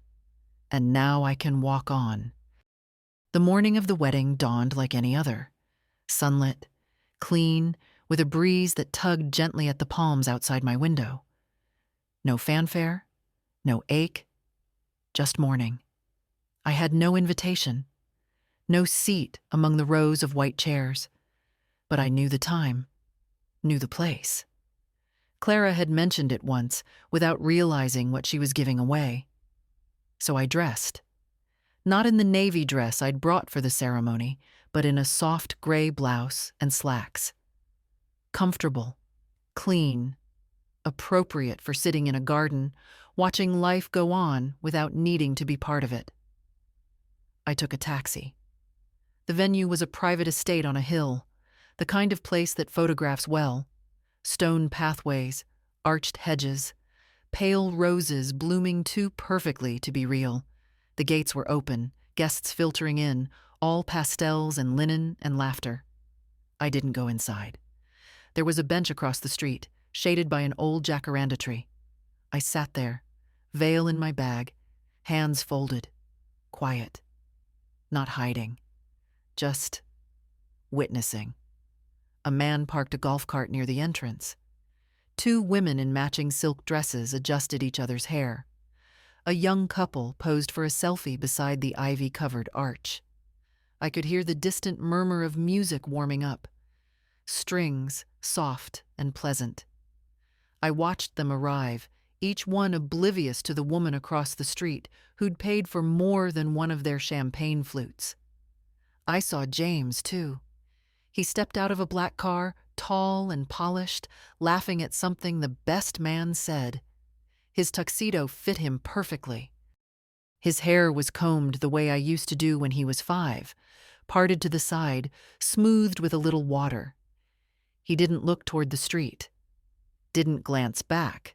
and now I can walk on. The morning of the wedding dawned like any other, sunlit, clean, with a breeze that tugged gently at the palms outside my window. No fanfare, no ache, just morning. I had no invitation, no seat among the rows of white chairs, but I knew the time, knew the place. Clara had mentioned it once without realizing what she was giving away. So I dressed. Not in the navy dress I'd brought for the ceremony, but in a soft gray blouse and slacks. Comfortable, clean, appropriate for sitting in a garden, watching life go on without needing to be part of it. I took a taxi. The venue was a private estate on a hill, the kind of place that photographs well. Stone pathways, arched hedges, pale roses blooming too perfectly to be real. The gates were open, guests filtering in, all pastels and linen and laughter. I didn't go inside. There was a bench across the street, shaded by an old jacaranda tree. I sat there, veil in my bag, hands folded, quiet, not hiding, just witnessing. A man parked a golf cart near the entrance. Two women in matching silk dresses adjusted each other's hair. A young couple posed for a selfie beside the ivy-covered arch. I could hear the distant murmur of music warming up, strings soft and pleasant. I watched them arrive, each one oblivious to the woman across the street who'd paid for more than one of their champagne flutes. I saw James, too. He stepped out of a black car, tall and polished, laughing at something the best man said. His tuxedo fit him perfectly. His hair was combed the way I used to do when he was 5, parted to the side, smoothed with a little water. He didn't look toward the street, didn't glance back,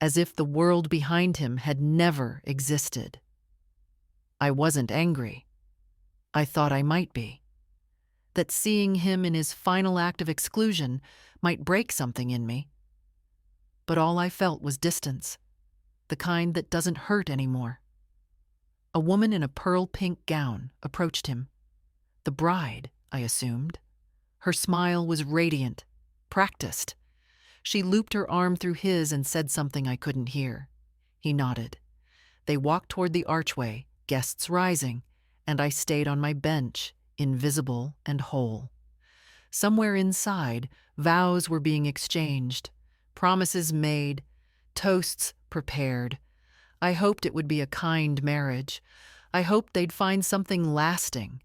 as if the world behind him had never existed. I wasn't angry. I thought I might be. That seeing him in his final act of exclusion might break something in me. But all I felt was distance, the kind that doesn't hurt anymore. A woman in a pearl pink gown approached him. The bride, I assumed. Her smile was radiant, practiced. She looped her arm through his and said something I couldn't hear. He nodded. They walked toward the archway, guests rising, and I stayed on my bench, invisible and whole. Somewhere inside, vows were being exchanged, promises made, toasts prepared. I hoped it would be a kind marriage. I hoped they'd find something lasting.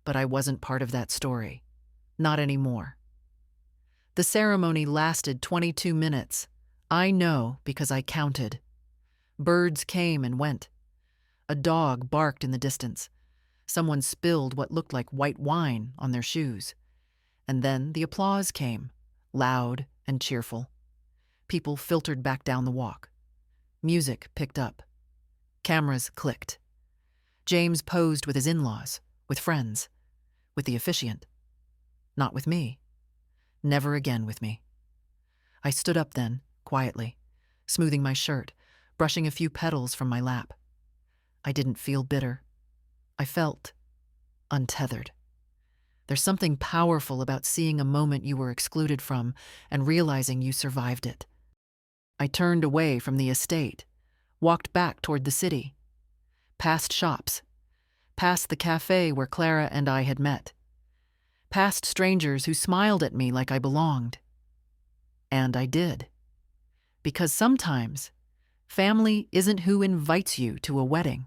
But I wasn't part of that story. Not anymore. The ceremony lasted 22 minutes. I know because I counted. Birds came and went. A dog barked in the distance. Someone spilled what looked like white wine on their shoes. And then the applause came, loud and cheerful. People filtered back down the walk. Music picked up. Cameras clicked. James posed with his in-laws, with friends, with the officiant. Not with me. Never again with me. I stood up then, quietly, smoothing my shirt, brushing a few petals from my lap. I didn't feel bitter. I felt untethered. There's something powerful about seeing a moment you were excluded from and realizing you survived it. I turned away from the estate, walked back toward the city, past shops, past the cafe where Clara and I had met, past strangers who smiled at me like I belonged. And I did. Because sometimes, family isn't who invites you to a wedding.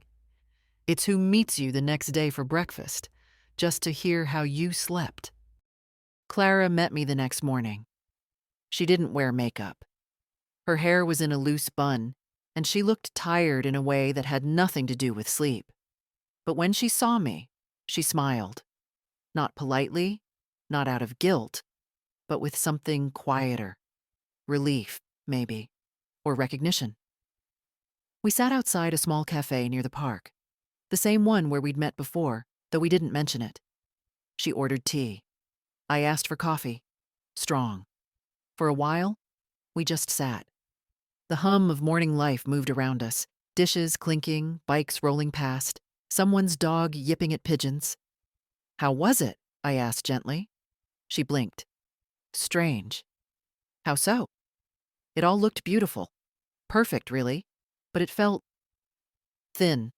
It's who meets you the next day for breakfast, just to hear how you slept. Clara met me the next morning. She didn't wear makeup. Her hair was in a loose bun, and she looked tired in a way that had nothing to do with sleep. But when she saw me, she smiled. Not politely, not out of guilt, but with something quieter. Relief, maybe, or recognition. We sat outside a small cafe near the park, the same one where we'd met before, though we didn't mention it. She ordered tea. I asked for coffee, strong. For a while, we just sat. The hum of morning life moved around us, dishes clinking, bikes rolling past, someone's dog yipping at pigeons. How was it? I asked gently. She blinked. Strange. How so? It all looked beautiful. Perfect, really. But it felt thin.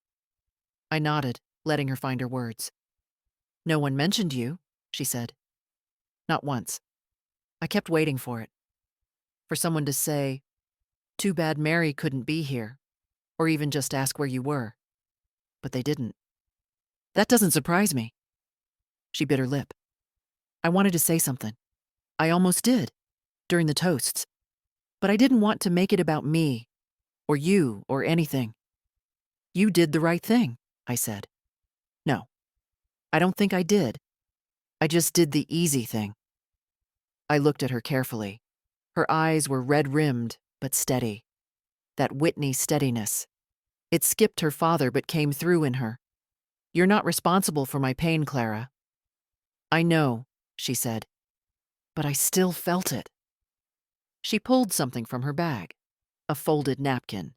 I nodded, letting her find her words. No one mentioned you, she said. Not once. I kept waiting for it. For someone to say, too bad Mary couldn't be here, or even just ask where you were. But they didn't. That doesn't surprise me. She bit her lip. I wanted to say something. I almost did, during the toasts. But I didn't want to make it about me, or you, or anything. You did the right thing, I said. No, I don't think I did. I just did the easy thing. I looked at her carefully. Her eyes were red-rimmed, but steady. That Whitney steadiness. It skipped her father but came through in her. You're not responsible for my pain, Clara. I know, she said. But I still felt it. She pulled something from her bag, a folded napkin.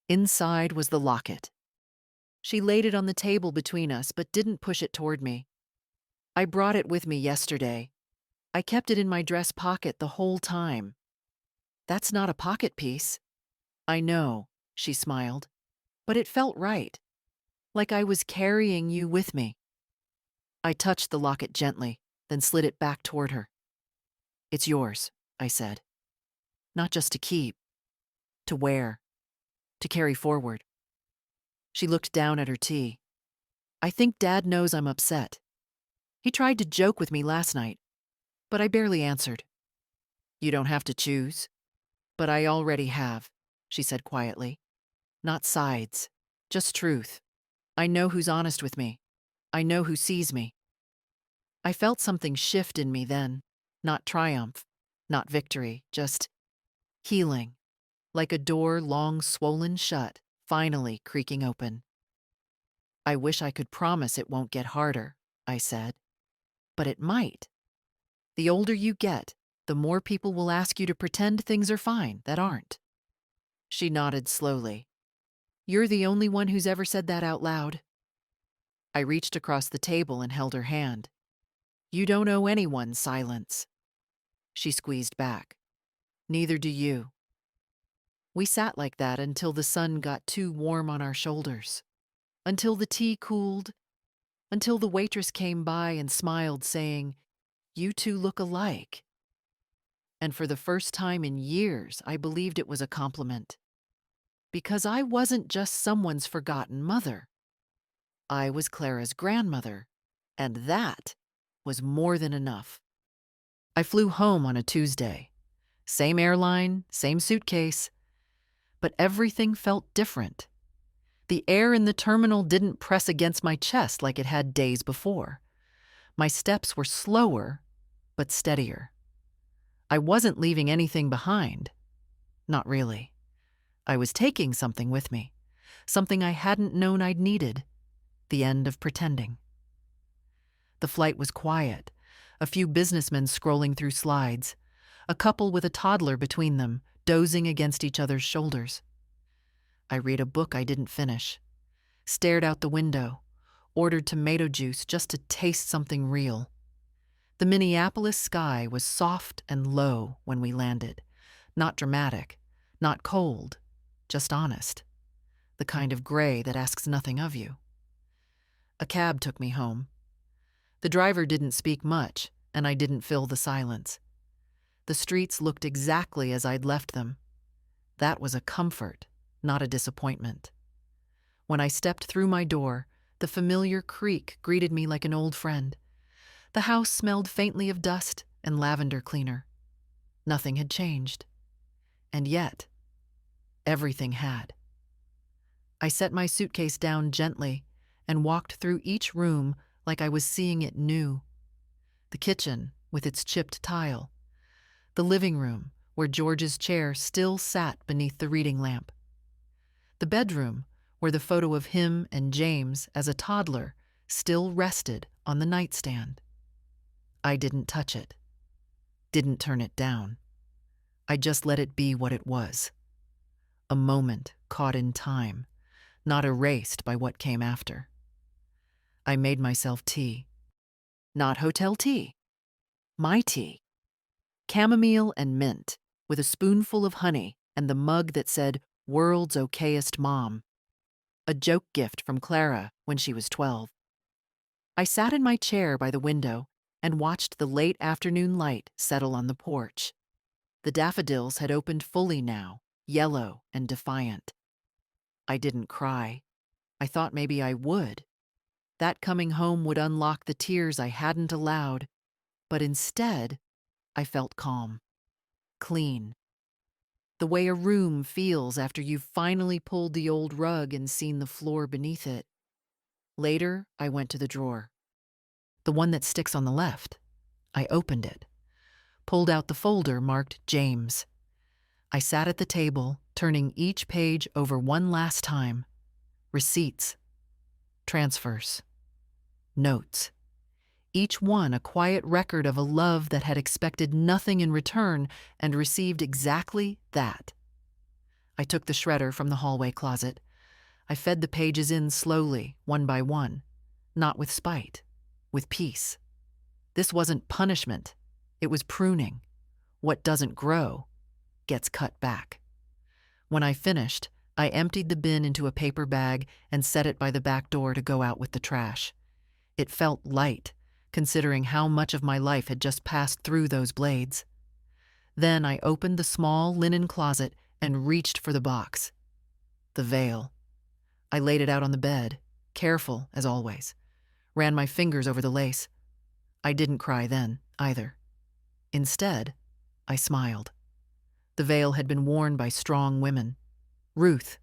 Inside was the locket. She laid it on the table between us but didn't push it toward me. I brought it with me yesterday. I kept it in my dress pocket the whole time. That's not a pocket piece. I know, she smiled, but it felt right, like I was carrying you with me. I touched the locket gently, then slid it back toward her. It's yours, I said. Not just to keep, to wear, to carry forward. She looked down at her tea. I think Dad knows I'm upset. He tried to joke with me last night, but I barely answered. You don't have to choose. But I already have, she said quietly. Not sides, just truth. I know who's honest with me. I know who sees me. I felt something shift in me then. Not triumph, not victory, just healing, like a door long swollen shut, finally creaking open. I wish I could promise it won't get harder, I said. But it might. The older you get, the more people will ask you to pretend things are fine that aren't. She nodded slowly. You're the only one who's ever said that out loud. I reached across the table and held her hand. You don't owe anyone silence. She squeezed back. Neither do you. We sat like that until the sun got too warm on our shoulders, until the tea cooled, until the waitress came by and smiled, saying, You two look alike. And for the first time in years, I believed it was a compliment. Because I wasn't just someone's forgotten mother. I was Clara's grandmother, and that was more than enough. I flew home on a Tuesday. Same airline, same suitcase. But everything felt different. The air in the terminal didn't press against my chest like it had days before. My steps were slower, but steadier. I wasn't leaving anything behind. Not really. I was taking something with me, something I hadn't known I'd needed. The end of pretending. The flight was quiet, a few businessmen scrolling through slides, a couple with a toddler between them, dozing against each other's shoulders. I read a book I didn't finish, stared out the window, ordered tomato juice just to taste something real. The Minneapolis sky was soft and low when we landed, not dramatic, not cold, just honest, the kind of gray that asks nothing of you. A cab took me home. The driver didn't speak much, and I didn't fill the silence. The streets looked exactly as I'd left them. That was a comfort, not a disappointment. When I stepped through my door, the familiar creak greeted me like an old friend. The house smelled faintly of dust and lavender cleaner. Nothing had changed. And yet, everything had. I set my suitcase down gently and walked through each room like I was seeing it new. The kitchen, with its chipped tile. The living room, where George's chair still sat beneath the reading lamp. The bedroom, where the photo of him and James as a toddler still rested on the nightstand. I didn't touch it. Didn't turn it down. I just let it be what it was. A moment caught in time, not erased by what came after. I made myself tea. Not hotel tea. My tea. Chamomile and mint, with a spoonful of honey and the mug that said, World's Okayest Mom. A joke gift from Clara when she was 12. I sat in my chair by the window and watched the late afternoon light settle on the porch. The daffodils had opened fully now, yellow and defiant. I didn't cry. I thought maybe I would. That coming home would unlock the tears I hadn't allowed, but instead, I felt calm, clean. The way a room feels after you've finally pulled the old rug and seen the floor beneath it. Later, I went to the drawer. The one that sticks on the left. I opened it, pulled out the folder marked James. I sat at the table, turning each page over one last time. Receipts. Transfers. Notes. Each one a quiet record of a love that had expected nothing in return and received exactly that. I took the shredder from the hallway closet. I fed the pages in slowly, one by one, not with spite, with peace. This wasn't punishment. It was pruning. What doesn't grow gets cut back. When I finished, I emptied the bin into a paper bag and set it by the back door to go out with the trash. It felt light, considering how much of my life had just passed through those blades. Then I opened the small linen closet and reached for the box. The veil. I laid it out on the bed, careful as always. Ran my fingers over the lace. I didn't cry then, either. Instead, I smiled. The veil had been worn by strong women. Ruth,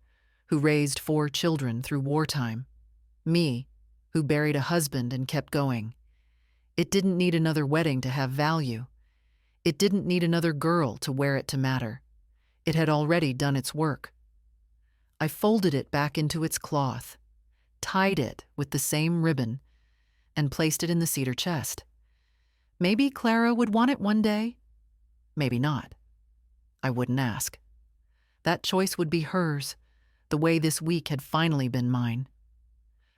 who raised 4 children through wartime. Me, who buried a husband and kept going. It didn't need another wedding to have value. It didn't need another girl to wear it to matter. It had already done its work. I folded it back into its cloth, tied it with the same ribbon, and placed it in the cedar chest. Maybe Clara would want it one day. Maybe not. I wouldn't ask. That choice would be hers, the way this week had finally been mine.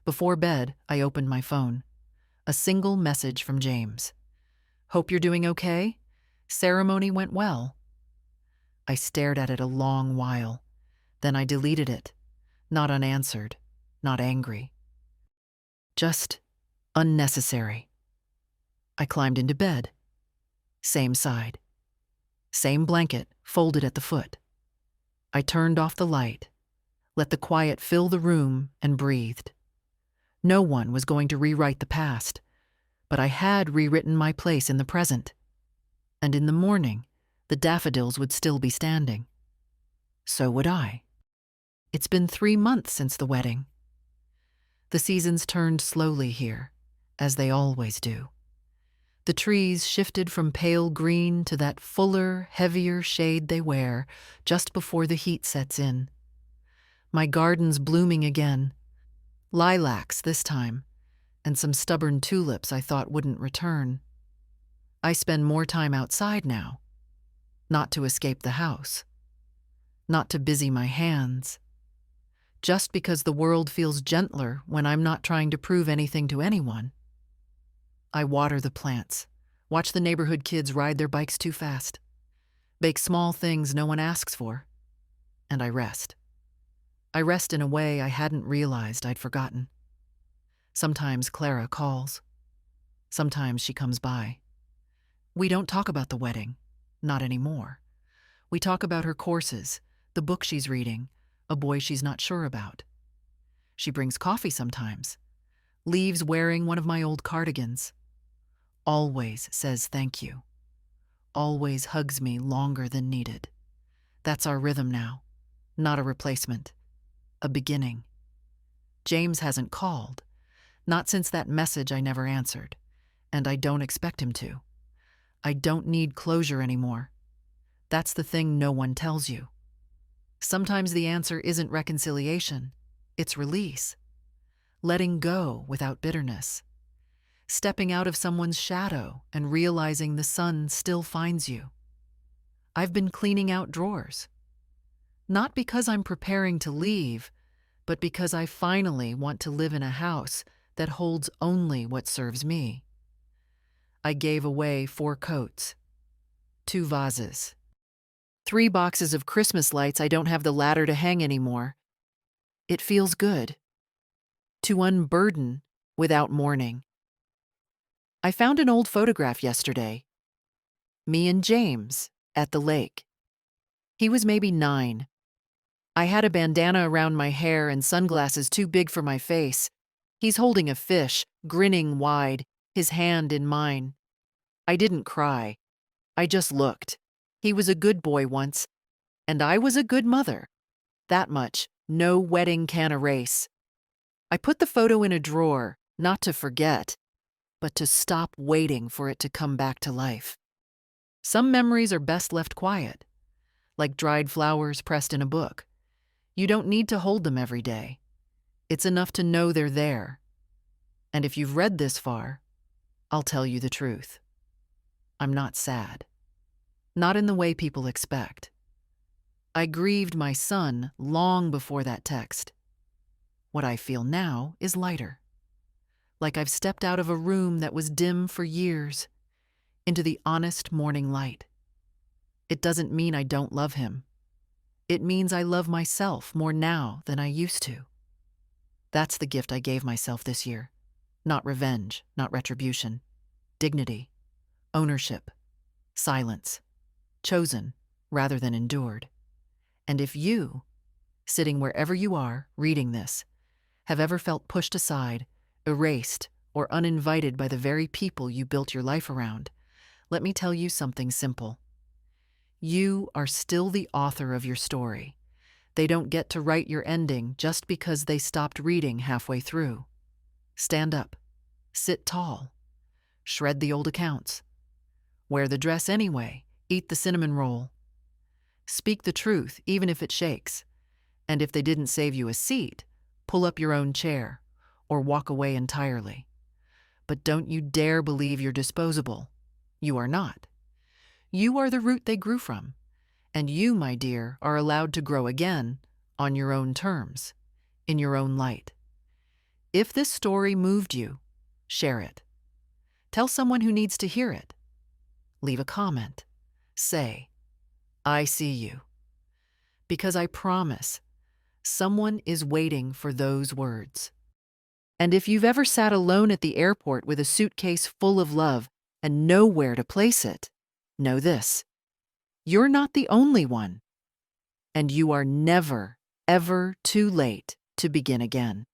Before bed, I opened my phone. A single message from James. "Hope you're doing okay. Ceremony went well." I stared at it a long while. Then I deleted it, not unanswered, not angry. Just unnecessary. I climbed into bed. Same side. Same blanket folded at the foot. I turned off the light, let the quiet fill the room, and breathed. No one was going to rewrite the past, but I had rewritten my place in the present. And in the morning, the daffodils would still be standing. So would I. It's been 3 months since the wedding. The seasons turned slowly here, as they always do. The trees shifted from pale green to that fuller, heavier shade they wear just before the heat sets in. My garden's blooming again. Lilacs this time, and some stubborn tulips I thought wouldn't return. I spend more time outside now, not to escape the house, not to busy my hands, just because the world feels gentler when I'm not trying to prove anything to anyone. I water the plants, watch the neighborhood kids ride their bikes too fast, bake small things no one asks for, and I rest. I rest in a way I hadn't realized I'd forgotten. Sometimes Clara calls. Sometimes she comes by. We don't talk about the wedding, not anymore. We talk about her courses, the book she's reading, a boy she's not sure about. She brings coffee sometimes, leaves wearing one of my old cardigans. Always says thank you. Always hugs me longer than needed. That's our rhythm now, not a replacement. A beginning. James hasn't called, not since that message I never answered, and I don't expect him to. I don't need closure anymore. That's the thing no one tells you. Sometimes the answer isn't reconciliation, it's release. Letting go without bitterness. Stepping out of someone's shadow and realizing the sun still finds you. I've been cleaning out drawers. Not because I'm preparing to leave, but because I finally want to live in a house that holds only what serves me. I gave away 4 coats, 2 vases, 3 boxes of Christmas lights I don't have the ladder to hang anymore. It feels good to unburden without mourning. I found an old photograph yesterday. Me and James at the lake. He was maybe 9. I had a bandana around my hair and sunglasses too big for my face. He's holding a fish, grinning wide, his hand in mine. I didn't cry. I just looked. He was a good boy once, and I was a good mother. That much, no wedding can erase. I put the photo in a drawer, not to forget, but to stop waiting for it to come back to life. Some memories are best left quiet, like dried flowers pressed in a book. You don't need to hold them every day. It's enough to know they're there. And if you've read this far, I'll tell you the truth. I'm not sad. Not in the way people expect. I grieved my son long before that text. What I feel now is lighter. Like I've stepped out of a room that was dim for years, into the honest morning light. It doesn't mean I don't love him. It means I love myself more now than I used to. That's the gift I gave myself this year. Not revenge, not retribution. Dignity, ownership, silence. Chosen rather than endured. And if you, sitting wherever you are, reading this, have ever felt pushed aside, erased, or uninvited by the very people you built your life around, Let me tell you something simple. You are still the author of your story. They don't get to write your ending just because they stopped reading halfway through. Stand up. Sit tall. Shred the old accounts. Wear the dress anyway. Eat the cinnamon roll. Speak the truth, even if it shakes. And if they didn't save you a seat, pull up your own chair or walk away entirely. But don't you dare believe you're disposable. You are not. You are the root they grew from. And you, my dear, are allowed to grow again on your own terms, in your own light. If this story moved you, share it. Tell someone who needs to hear it. Leave a comment. Say, I see you. Because I promise, someone is waiting for those words. And if you've ever sat alone at the airport with a suitcase full of love and nowhere to place it, know this: you're not the only one. And you are never, ever too late to begin again.